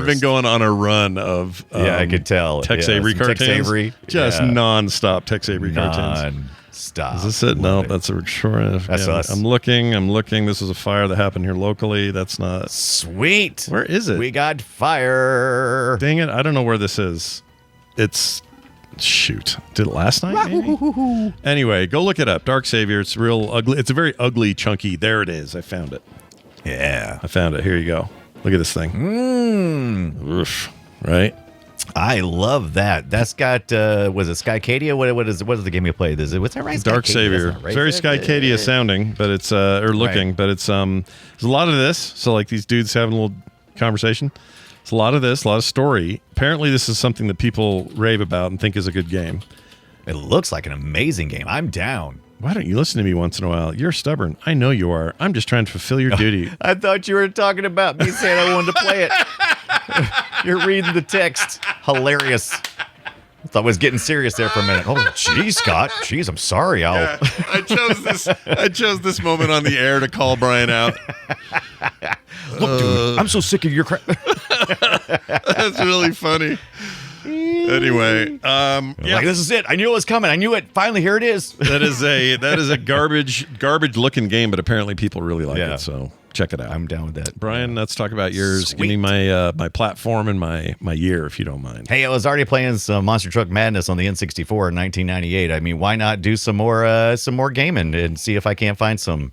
Speaker 2: been going on a run of
Speaker 3: I could tell.
Speaker 2: Tex Avery cartoons.
Speaker 3: Tex Avery.
Speaker 2: Just non-stop Tex Avery cartoons.
Speaker 3: Non-stop.
Speaker 2: Is this it? No, that's a short.
Speaker 3: That's us.
Speaker 2: I'm looking. This is a fire that happened here locally. That's not.
Speaker 3: Sweet.
Speaker 2: Where is it?
Speaker 3: We got fire.
Speaker 2: Dang it. I don't know where this is. Shoot. Did it last night, maybe? Anyway, go look it up. Dark Savior. It's real ugly. It's a very ugly, chunky. There it is. I found it.
Speaker 3: Yeah.
Speaker 2: I found it. Here you go. Look at this thing. Oof. Right?
Speaker 3: I love that. That's got, was it Skycadia? What is the game you played? What's that right?
Speaker 2: Dark
Speaker 3: Skycadia,
Speaker 2: Savior.
Speaker 3: right?
Speaker 2: Very Skycadia sounding, but it's, or looking,
Speaker 3: Right.
Speaker 2: but it's, there's a lot of this. So, like, these dudes having a little conversation. It's a lot of this, a lot of story. Apparently, this is something that people rave about and think is a good game.
Speaker 3: It looks like an amazing game. I'm down.
Speaker 2: Why don't you listen to me once in a while? You're stubborn. I know you are. I'm just trying to fulfill your duty.
Speaker 3: I thought you were talking about me saying I wanted to play it. You're reading the text. Hilarious. I thought I was getting serious there for a minute. Oh, geez, Scott. Jeez, I'm sorry.
Speaker 2: I chose this moment on the air to call Brian out.
Speaker 3: Look, dude, I'm so sick of your crap.
Speaker 2: That's really funny. Anyway, yeah,
Speaker 3: Like, this is it. I knew it was coming. I knew it. Finally, here it is.
Speaker 2: that is a garbage looking game, but apparently people really like
Speaker 3: Yeah.
Speaker 2: it. So check it out.
Speaker 3: I'm down with that.
Speaker 2: Brian, let's talk about yours.
Speaker 3: Sweet.
Speaker 2: Give me my platform and my year, if you don't mind.
Speaker 3: Hey, I was already playing some Monster Truck Madness on the N64 in 1998. I mean, why not do some more gaming and see if I can't find some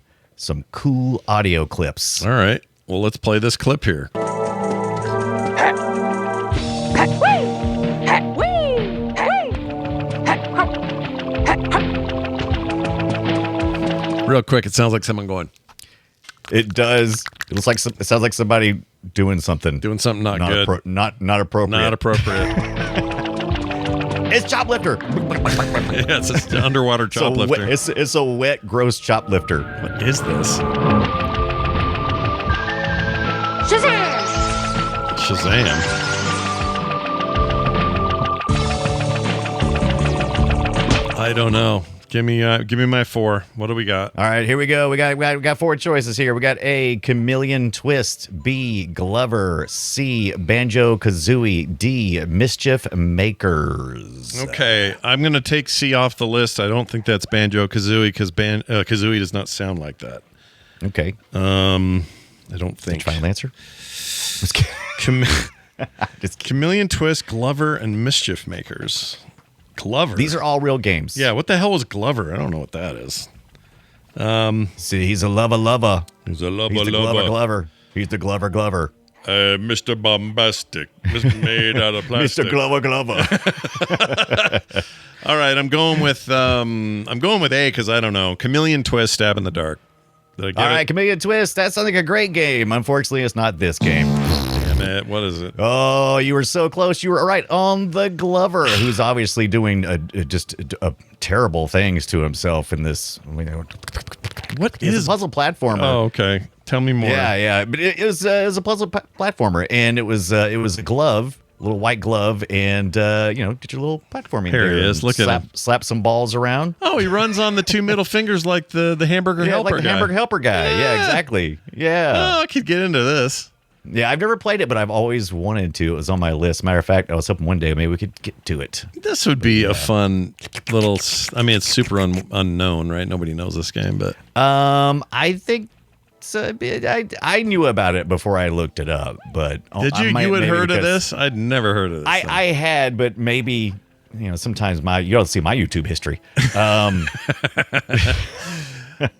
Speaker 3: cool audio clips?
Speaker 2: All right. Well, let's play this clip here. Real quick, it sounds like someone going,
Speaker 3: It does. It looks like it sounds like somebody doing something.
Speaker 2: doing something not good.
Speaker 3: Not appropriate.
Speaker 2: Not appropriate.
Speaker 3: It's Choplifter.
Speaker 2: Yeah, it's an underwater choplifter.
Speaker 3: It's a wet, gross choplifter.
Speaker 2: What is this? Shazam. I don't know. Give me my 4. What do we got?
Speaker 3: All right, here we go. We got 4 choices here. We got A, Chameleon Twist, B, Glover, C, Banjo Kazooie, D, Mischief Makers.
Speaker 2: Okay, I'm going to take C off the list. I don't think that's Banjo Kazooie because Kazooie does not sound like that.
Speaker 3: Okay.
Speaker 2: I don't think.
Speaker 3: Final answer.
Speaker 2: Chameleon Twist, Glover, and Mischief Makers. Glover.
Speaker 3: These are all real games.
Speaker 2: Yeah, what the hell was Glover? I don't know what that is.
Speaker 3: See, he's a lover.
Speaker 2: He's a lover.
Speaker 3: He's the Glover. He's the Glover.
Speaker 2: Mr. Bombastic. Mr. Made out of plastic.
Speaker 3: Mr. Glover.
Speaker 2: All right, I'm going with A because I don't know. Chameleon Twist, Stab in the Dark. Did I get
Speaker 3: All right,
Speaker 2: it?
Speaker 3: Chameleon Twist. That sounds like a great game. Unfortunately, it's not this game.
Speaker 2: Damn it. What is it?
Speaker 3: Oh, you were so close. You were right on the Glover, who's obviously doing just terrible things to himself in this.
Speaker 2: What
Speaker 3: It's
Speaker 2: is
Speaker 3: a puzzle platformer.
Speaker 2: Oh, okay. Tell me more.
Speaker 3: Yeah. But it was a puzzle platformer, and it was a glove, a little white glove, and did your little platforming.
Speaker 2: Here he
Speaker 3: there
Speaker 2: is.
Speaker 3: and
Speaker 2: Look at him.
Speaker 3: Slap some balls around.
Speaker 2: Oh, he runs on the 2 middle fingers like the hamburger
Speaker 3: Yeah,
Speaker 2: helper
Speaker 3: like the
Speaker 2: guy.
Speaker 3: hamburger helper guy. Yeah, exactly. Yeah.
Speaker 2: Oh, I could get into this.
Speaker 3: Yeah, I've never played it, but I've always wanted to. It was on my list. Matter of fact, I was hoping one day maybe we could get to it.
Speaker 2: This would be a fun little. I mean, it's super unknown, right? Nobody knows this game, but
Speaker 3: I think so, I knew about it before I looked it up, but
Speaker 2: did you? You had heard of this? I'd never heard of this.
Speaker 3: I had, but maybe sometimes you don't see my YouTube history.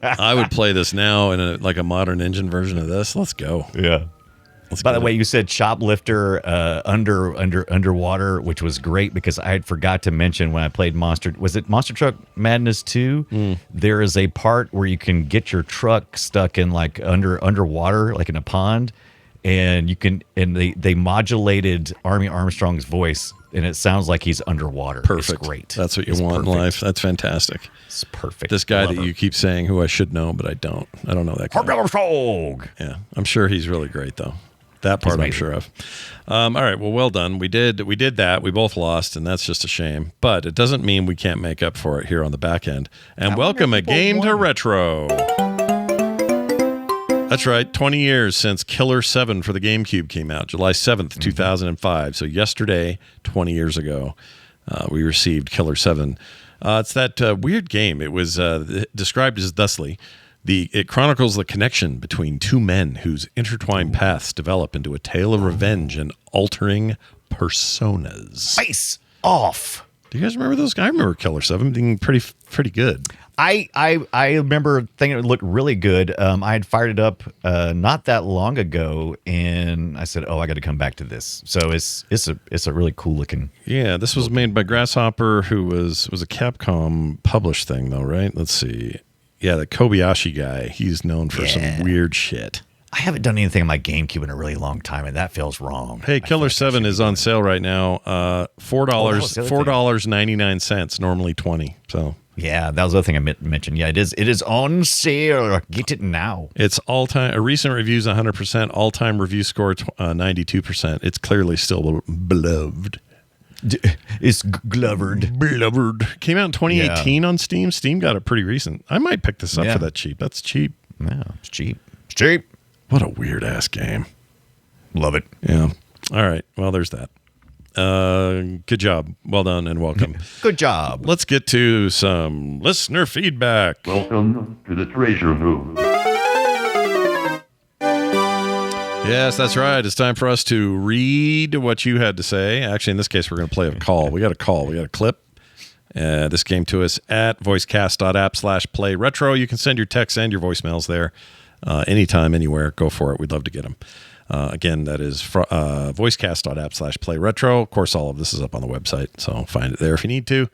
Speaker 2: I would play this now in like a modern engine version of this. Let's go.
Speaker 3: Yeah. By the way, you said shoplifter underwater, which was great because I had forgot to mention when I played Monster Truck Madness 2? There is a part where you can get your truck stuck in like underwater, like in a pond, and they modulated Army Armstrong's voice, and it sounds like he's underwater.
Speaker 2: Perfect.
Speaker 3: It's great.
Speaker 2: That's what you want in life. That's fantastic.
Speaker 3: It's perfect.
Speaker 2: This guy that you keep saying who I should know, but I don't. I don't know that guy.
Speaker 3: Army Armstrong.
Speaker 2: Yeah, I'm sure he's really great though. That part I'm sure of. All right, well done. We did that. We both lost, and that's just a shame. But it doesn't mean we can't make up for it here on the back end. And welcome a game to Retro. That's right, 20 years since Killer 7 for the GameCube came out, July 7th, 2005. So yesterday, 20 years ago, we received Killer 7. It's that weird game. It was described as thusly. It chronicles the connection between two men whose intertwined paths develop into a tale of revenge and altering personas.
Speaker 3: Face off.
Speaker 2: Do you guys remember those guys? I remember Killer 7 being pretty good.
Speaker 3: I remember thinking it looked really good. I had fired it up not that long ago, and I said, "Oh, I got to come back to this." So it's a really cool looking.
Speaker 2: Yeah, this was made by Grasshopper, who was a Capcom published thing, though, right? Let's see. Yeah, the Kobayashi guy. He's known for some weird shit.
Speaker 3: I haven't done anything on my GameCube in a really long time, and that feels wrong.
Speaker 2: Hey, Killer 7 is on sale right now. $4.99, normally $20. So
Speaker 3: yeah, that was the other thing I mentioned. Yeah, it is on sale. Get it now.
Speaker 2: It's all-time. A recent review's 100%. All-time review score 92%. It's clearly still beloved.
Speaker 3: It's glubbered.
Speaker 2: Came out in 2018 on Steam. Steam got it pretty recent. I might pick this up for that cheap. That's cheap.
Speaker 3: Yeah, it's cheap. It's cheap.
Speaker 2: What a weird-ass game.
Speaker 3: Love it.
Speaker 2: Yeah. All right. Well, there's that. Good job. Well done and welcome.
Speaker 3: Good job.
Speaker 2: Let's get to some listener feedback.
Speaker 5: Welcome to the treasure room.
Speaker 2: Yes, that's right. It's time for us to read what you had to say. Actually, in this case, we're going to play a call. We got a call. We got a clip. This came to us at voicecast.app/playretro. You can send your texts and your voicemails there anytime, anywhere. Go for it. We'd love to get them. Again, that is voicecast.app/playretro. Of course, all of this is up on the website, so find it there if you need to.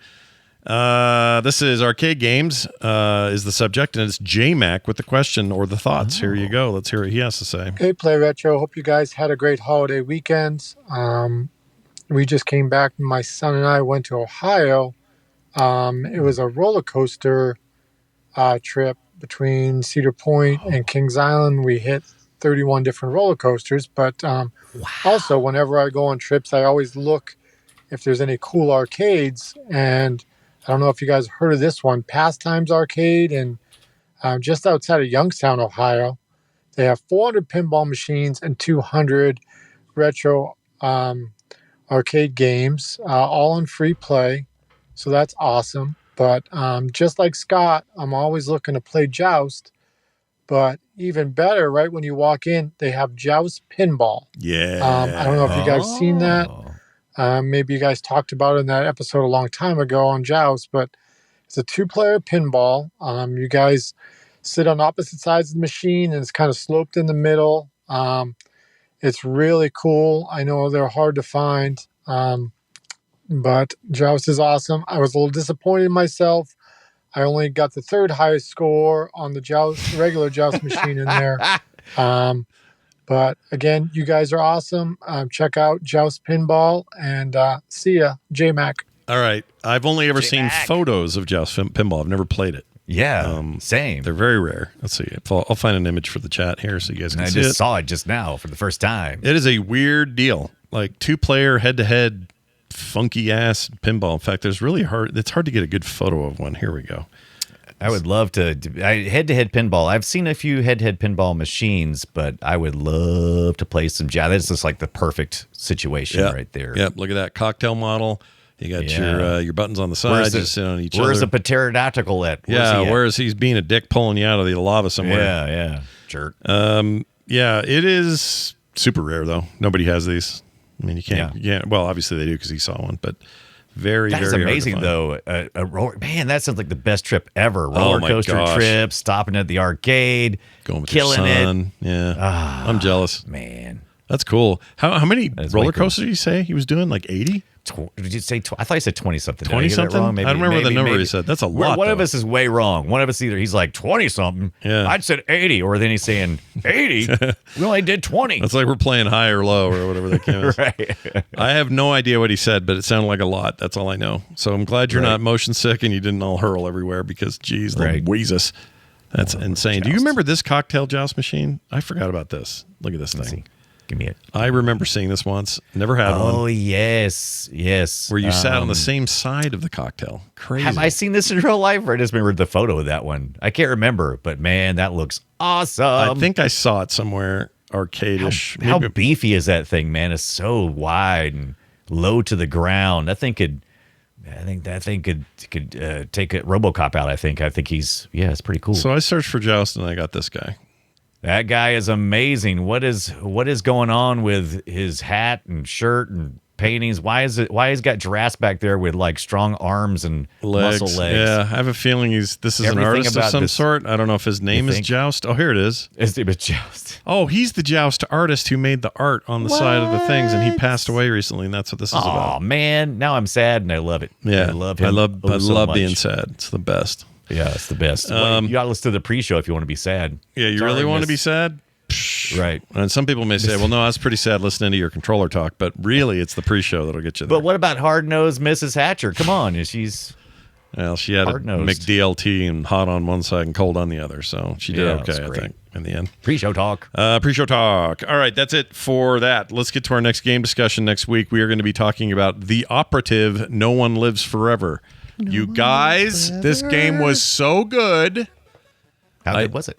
Speaker 2: This is Arcade Games is the subject, and it's J-Mac with the question or the thoughts. Here you go. Let's hear what he has to say.
Speaker 6: Hey, Play Retro. Hope you guys had a great holiday weekend. We just came back. My son and I went to Ohio. It was a roller coaster trip between Cedar Point and Kings Island. We hit 31 different roller coasters, but also whenever I go on trips, I always look if there's any cool arcades, and I don't know if you guys heard of this one, Pastimes Arcade, and just outside of Youngstown, Ohio. They have 400 pinball machines and 200 retro arcade games, all on free play. So that's awesome. But just like Scott, I'm always looking to play Joust. But even better, right when you walk in, they have Joust Pinball.
Speaker 2: Yeah.
Speaker 6: I don't know if you guys seen that. Maybe you guys talked about it in that episode a long time ago on Joust, but it's a 2-player pinball. You guys sit on opposite sides of the machine, and it's kind of sloped in the middle. It's really cool. I know they're hard to find, but Joust is awesome. I was a little disappointed in myself. I only got the 3rd highest score on the regular Joust machine in there. But again, you guys are awesome. Check out Joust Pinball, and see ya, J-Mac.
Speaker 2: All right. I've only ever seen photos of Joust Pinball. I've never played it.
Speaker 3: Yeah, same.
Speaker 2: They're very rare. Let's see. I'll find an image for the chat here so you guys can see it.
Speaker 3: I just saw it just now for the first time.
Speaker 2: It is a weird deal. Like 2-player head-to-head funky-ass pinball. In fact, it's hard to get a good photo of one. Here we go.
Speaker 3: I would love to head-to-head pinball. I've seen a few head-to-head pinball machines, but I would love to play some. That's just like the perfect situation right there.
Speaker 2: Yep. Look at that cocktail model. You got your buttons on the side. Just sit on each other.
Speaker 3: Where's the pterodactyl at?
Speaker 2: Where's he's being a dick pulling you out of the lava somewhere?
Speaker 3: Yeah. Jerk.
Speaker 2: It is super rare though. Nobody has these. I mean, you can't. Yeah. Well, obviously they do because he saw one, but. Very,
Speaker 3: that is
Speaker 2: very
Speaker 3: amazing, though. A roller, man, that sounds like the best trip ever. Roller coaster trip, stopping at the arcade,
Speaker 2: going with
Speaker 3: killing
Speaker 2: your son.
Speaker 3: it.
Speaker 2: Yeah, I'm jealous,
Speaker 3: man.
Speaker 2: That's cool. How many
Speaker 3: That's
Speaker 2: roller
Speaker 3: way cool.
Speaker 2: coasters did you say he was doing? Like 80?
Speaker 3: Did you say? I thought he said 20 something.
Speaker 2: 20 something?
Speaker 3: Wrong? Maybe,
Speaker 2: I don't remember the number
Speaker 3: maybe.
Speaker 2: he said. That's a lot.
Speaker 3: One of
Speaker 2: though.
Speaker 3: us is way wrong. One of us either he's like 20 something.
Speaker 2: Yeah.
Speaker 3: I'd said 80, or then he's saying 80. We only did 20.
Speaker 2: That's like we're playing high or low or whatever that game is.
Speaker 3: Right.
Speaker 2: I have no idea what he said, but it sounded like a lot. That's all I know. So I'm glad you're
Speaker 3: Right.
Speaker 2: not motion sick and you didn't all hurl everywhere because, geez,
Speaker 3: Right.
Speaker 2: Louises. That's insane. Do you
Speaker 3: joust.
Speaker 2: remember this cocktail joust machine? I forgot about this. Look at this
Speaker 3: Let's
Speaker 2: thing.
Speaker 3: see. Give me it.
Speaker 2: I remember seeing this once. Never had
Speaker 3: Oh,
Speaker 2: one.
Speaker 3: yes.
Speaker 2: Where you sat on the same side of the cocktail. Crazy.
Speaker 3: Have I seen this in real life, or I just remember the photo of that one? I can't remember, but man, that looks awesome.
Speaker 2: I think I saw it somewhere arcade-ish.
Speaker 3: How
Speaker 2: Maybe-
Speaker 3: beefy is that thing, man? It's so wide and low to the ground. That thing could take a RoboCop out. I think it's pretty cool.
Speaker 2: So I searched for joust and I got this guy.
Speaker 3: That guy is amazing. What is going on with his hat and shirt and paintings? Why he's got Giraffes back there with like strong arms and muscle legs?
Speaker 2: Yeah, I have a feeling this is
Speaker 3: Everything
Speaker 2: an artist of
Speaker 3: about
Speaker 2: some
Speaker 3: this-
Speaker 2: sort. I don't know if his name is
Speaker 3: think?
Speaker 2: Joust. Oh, here it is.
Speaker 3: It's just
Speaker 2: Oh, he's the Joust artist who made the art on the side of the things, and he passed away recently, and that's what this is
Speaker 3: oh
Speaker 2: about.
Speaker 3: man, now I'm sad and I love it.
Speaker 2: Yeah,
Speaker 3: I love him.
Speaker 2: I love
Speaker 3: so
Speaker 2: being
Speaker 3: much.
Speaker 2: sad. It's the best.
Speaker 3: Yeah, it's the best. You gotta listen to the pre-show if you want to be sad.
Speaker 2: Yeah, you
Speaker 3: Sorry,
Speaker 2: really want to
Speaker 3: miss.
Speaker 2: be sad?
Speaker 3: Right.
Speaker 2: And some people may say, well, no, I was pretty sad listening to your controller talk, but really it's the pre-show that'll get you there.
Speaker 3: But what about hard-nosed Mrs. Hatcher? Come on, she's
Speaker 2: Well, she had a
Speaker 3: hard-nosed.
Speaker 2: McDLT and hot on one side and cold on the other, so she did
Speaker 3: Yeah,
Speaker 2: okay,
Speaker 3: that's
Speaker 2: I
Speaker 3: great.
Speaker 2: think, in the end.
Speaker 3: pre-show talk.
Speaker 2: Pre-show talk. All right, that's it for that. Let's get to our next game discussion next week. We are going to be talking about The Operative, No One Lives Forever. You guys, this game was so good.
Speaker 3: How good was it?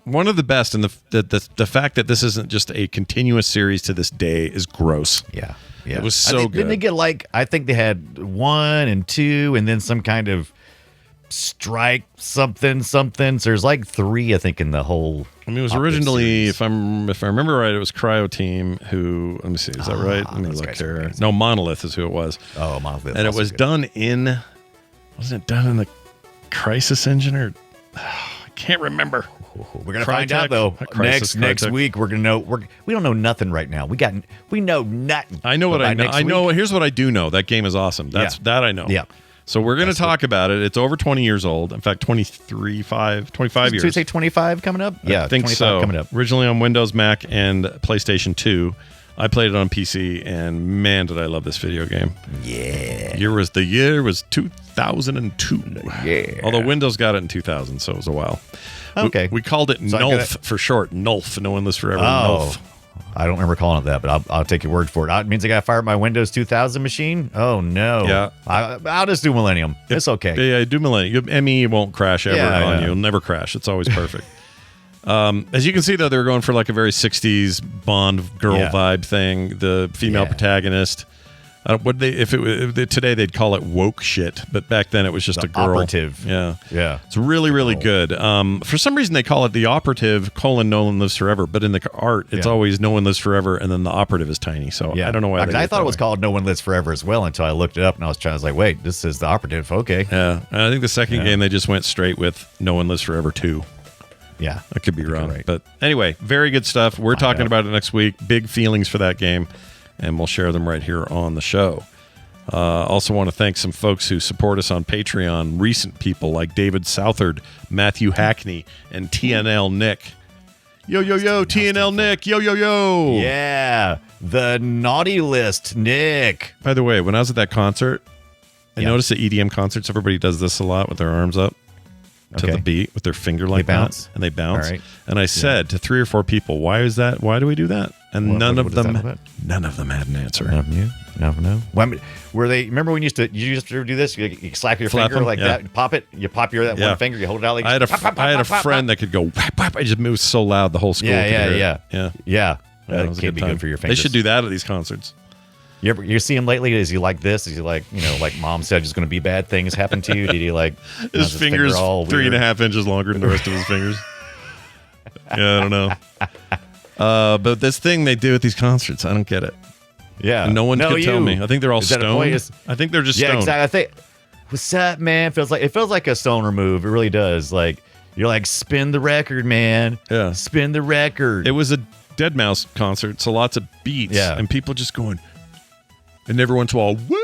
Speaker 2: One of the best, and the fact that this isn't just a continuous series to this day is gross.
Speaker 3: Yeah.
Speaker 2: It was
Speaker 3: I
Speaker 2: so
Speaker 3: think- Didn't they
Speaker 2: good.
Speaker 3: get like, I think they had 1 and 2 and then some kind of strike something. So there's like 3, I think, in the whole.
Speaker 2: I mean, it was
Speaker 3: Operative
Speaker 2: originally,
Speaker 3: series.
Speaker 2: if I remember right, it was Cryo Team who. Let me see, is that right? Let me
Speaker 3: those
Speaker 2: look
Speaker 3: guys are
Speaker 2: here.
Speaker 3: amazing.
Speaker 2: No, Monolith is who it was,
Speaker 3: Oh, Monolith.
Speaker 2: and it
Speaker 3: also
Speaker 2: was
Speaker 3: good.
Speaker 2: done in. Wasn't it done in the Crisis Engine or? I can't remember.
Speaker 3: We're gonna find
Speaker 2: Crytek?
Speaker 3: out though.
Speaker 2: Crisis
Speaker 3: Next
Speaker 2: Crytek.
Speaker 3: week we're gonna know. We don't know nothing right now. We know nothing.
Speaker 2: I know what
Speaker 3: But
Speaker 2: I
Speaker 3: by
Speaker 2: know.
Speaker 3: next
Speaker 2: I know.
Speaker 3: week-
Speaker 2: Here's what I do know. That game is awesome. That I know.
Speaker 3: Yeah.
Speaker 2: So we're going to talk about it. It's over 20 years old. In fact, 25 years.
Speaker 3: Did you say 25 coming up? Yeah,
Speaker 2: I think
Speaker 3: 25
Speaker 2: so.
Speaker 3: coming up.
Speaker 2: Originally on Windows, Mac, and PlayStation 2. I played it on PC, and man, did I love this video game.
Speaker 3: Yeah.
Speaker 2: The year was 2002.
Speaker 3: Yeah.
Speaker 2: Although Windows got it in 2000, so it was a while.
Speaker 3: Okay.
Speaker 2: We called it
Speaker 3: So I'm gonna-
Speaker 2: NULF for short. NULF. No one lives forever.
Speaker 3: Oh,
Speaker 2: NULF.
Speaker 3: I don't remember calling it that, but I'll take your word for it. It means I got to fire up my Windows 2000 machine. Oh no.
Speaker 2: Yeah.
Speaker 3: I'll just do Millennium. It's okay.
Speaker 2: Yeah, do Millennium. ME won't crash ever
Speaker 3: Yeah,
Speaker 2: on
Speaker 3: yeah.
Speaker 2: you. It'll never crash. It's always perfect. As you can see, though, they were going for like a very 60s Bond girl
Speaker 3: Yeah.
Speaker 2: vibe thing. The female
Speaker 3: Yeah.
Speaker 2: protagonist. Today they'd call it woke shit, but back then it was just
Speaker 3: The
Speaker 2: a girl.
Speaker 3: operative.
Speaker 2: Yeah.
Speaker 3: Yeah.
Speaker 2: It's really, really good. For some reason, they call it the operative : no one lives forever. But in the art, it's
Speaker 3: Yeah.
Speaker 2: always no one lives forever, and then the operative is tiny. So
Speaker 3: Yeah.
Speaker 2: I don't know why.
Speaker 3: I thought it was called No One Lives Forever as well until I looked it up and I was like, wait, this is the operative. Okay.
Speaker 2: Yeah, and I think the second
Speaker 3: Yeah.
Speaker 2: game they just went straight with No One Lives Forever 2.
Speaker 3: Yeah.
Speaker 2: I could be wrong.
Speaker 3: right.
Speaker 2: But anyway, very good stuff. We're talking
Speaker 3: out.
Speaker 2: about it next week. Big feelings for that game, and we'll share them right here on the show. Also want to thank some folks who support us on Patreon. Recent people like David Southard, Matthew Hackney, and TNL Nick. Yo, yo, yo, TNL Nick. Yo, yo, yo.
Speaker 3: Yeah. The naughty list, Nick.
Speaker 2: By the way, when I was at that concert, I
Speaker 3: Yeah.
Speaker 2: noticed at EDM concerts, everybody does this a lot with their arms up to
Speaker 3: Okay.
Speaker 2: the beat with their finger like
Speaker 3: bounce?
Speaker 2: that, and they bounce.
Speaker 3: All right.
Speaker 2: And I said to 3 or 4 people, "Why is that? Why do we do that?" And
Speaker 3: What-
Speaker 2: none
Speaker 3: what
Speaker 2: of
Speaker 3: is that
Speaker 2: them
Speaker 3: about?
Speaker 2: had an answer.
Speaker 3: None of you? No. Well, I mean, were they? Remember when you used to do this? You slap your
Speaker 2: Flap
Speaker 3: finger
Speaker 2: them?
Speaker 3: like
Speaker 2: Yeah.
Speaker 3: that, you pop it. You pop your
Speaker 2: Yeah.
Speaker 3: one finger. You hold it out like.
Speaker 2: I had a
Speaker 3: pop, pop,
Speaker 2: I had a
Speaker 3: pop, pop,
Speaker 2: friend
Speaker 3: pop.
Speaker 2: that could go whap, whap. I just moved so loud the whole school.
Speaker 3: Yeah,
Speaker 2: could
Speaker 3: yeah,
Speaker 2: hear it.
Speaker 3: yeah.
Speaker 2: yeah.
Speaker 3: Yeah.
Speaker 2: That
Speaker 3: That
Speaker 2: was a
Speaker 3: can't
Speaker 2: good
Speaker 3: be
Speaker 2: time.
Speaker 3: good for your
Speaker 2: They
Speaker 3: fingers.
Speaker 2: should do that at these concerts.
Speaker 3: You see him lately? Is he like this? Is he like, like Mom said, there's going to be bad things happen to you? Did he like
Speaker 2: His fingers
Speaker 3: all
Speaker 2: 3.5 inches longer than the rest of his fingers. Yeah, I don't know. But this thing they do at these concerts, I don't get it.
Speaker 3: Yeah.
Speaker 2: And no one can tell
Speaker 3: you.
Speaker 2: me. I think they're all
Speaker 3: Is that a
Speaker 2: stoned.
Speaker 3: point? Is-
Speaker 2: I think they're just
Speaker 3: Yeah,
Speaker 2: stoned.
Speaker 3: exactly. I think. What's up, man? It feels like a stoner move. It really does. Like you're like, spin the record, man.
Speaker 2: Yeah.
Speaker 3: Spin the record.
Speaker 2: It was a Deadmau5 concert, so lots of beats,
Speaker 3: Yeah.
Speaker 2: and people just going, and everyone's all woo.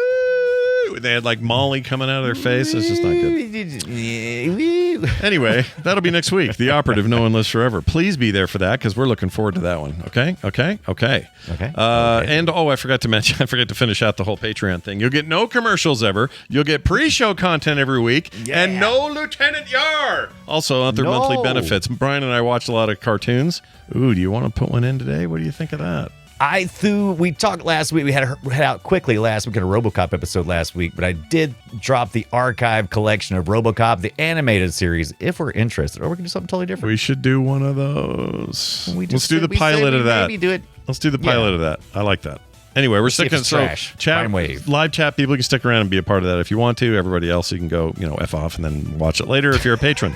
Speaker 2: They had like Molly coming out of their face. It's just not good. Anyway, that'll be next week. The Operative, No One Lives Forever. Please be there for that because we're looking forward to that one. Okay. And I forgot to mention, I forgot to finish out the whole Patreon thing. You'll get no commercials ever. You'll get pre-show content every week, and no Lieutenant Yar. Also, other monthly benefits. Brian and I watched a lot of cartoons. Ooh, do you want to put one in today? What do you think of that?
Speaker 3: We talked last week. We had out quickly last week in a RoboCop episode last week, but I did drop the archive collection of RoboCop, the animated series, if we're interested, or we can do something totally different.
Speaker 2: We should do one of those. Let's do the pilot of that.
Speaker 3: Maybe do it.
Speaker 2: Let's do the pilot of that. I like that. Anyway, we're sticking
Speaker 3: trash.
Speaker 2: Chat,
Speaker 3: wave.
Speaker 2: live chat people, you can stick around and be a part of that if you want to. Everybody else, you can go, F off and then watch it later if you're a patron.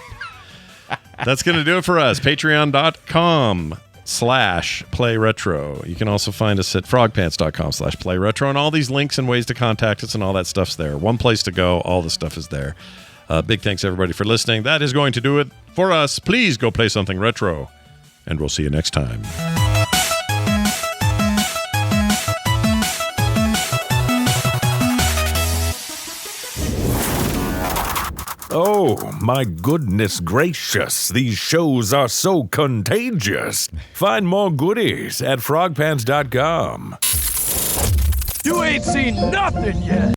Speaker 2: That's going to do it for us. Patreon.com/playretro. You can also find us at frogpants.com/playretro, and all these links and ways to contact us and all that stuff's there. One place to go. All the stuff is there. Big thanks everybody for listening. That is going to do it for us. Please go play something retro, and we'll see you next time.
Speaker 7: Oh, my goodness gracious. These shows are so contagious. Find more goodies at frogpants.com.
Speaker 1: You ain't seen nothing yet.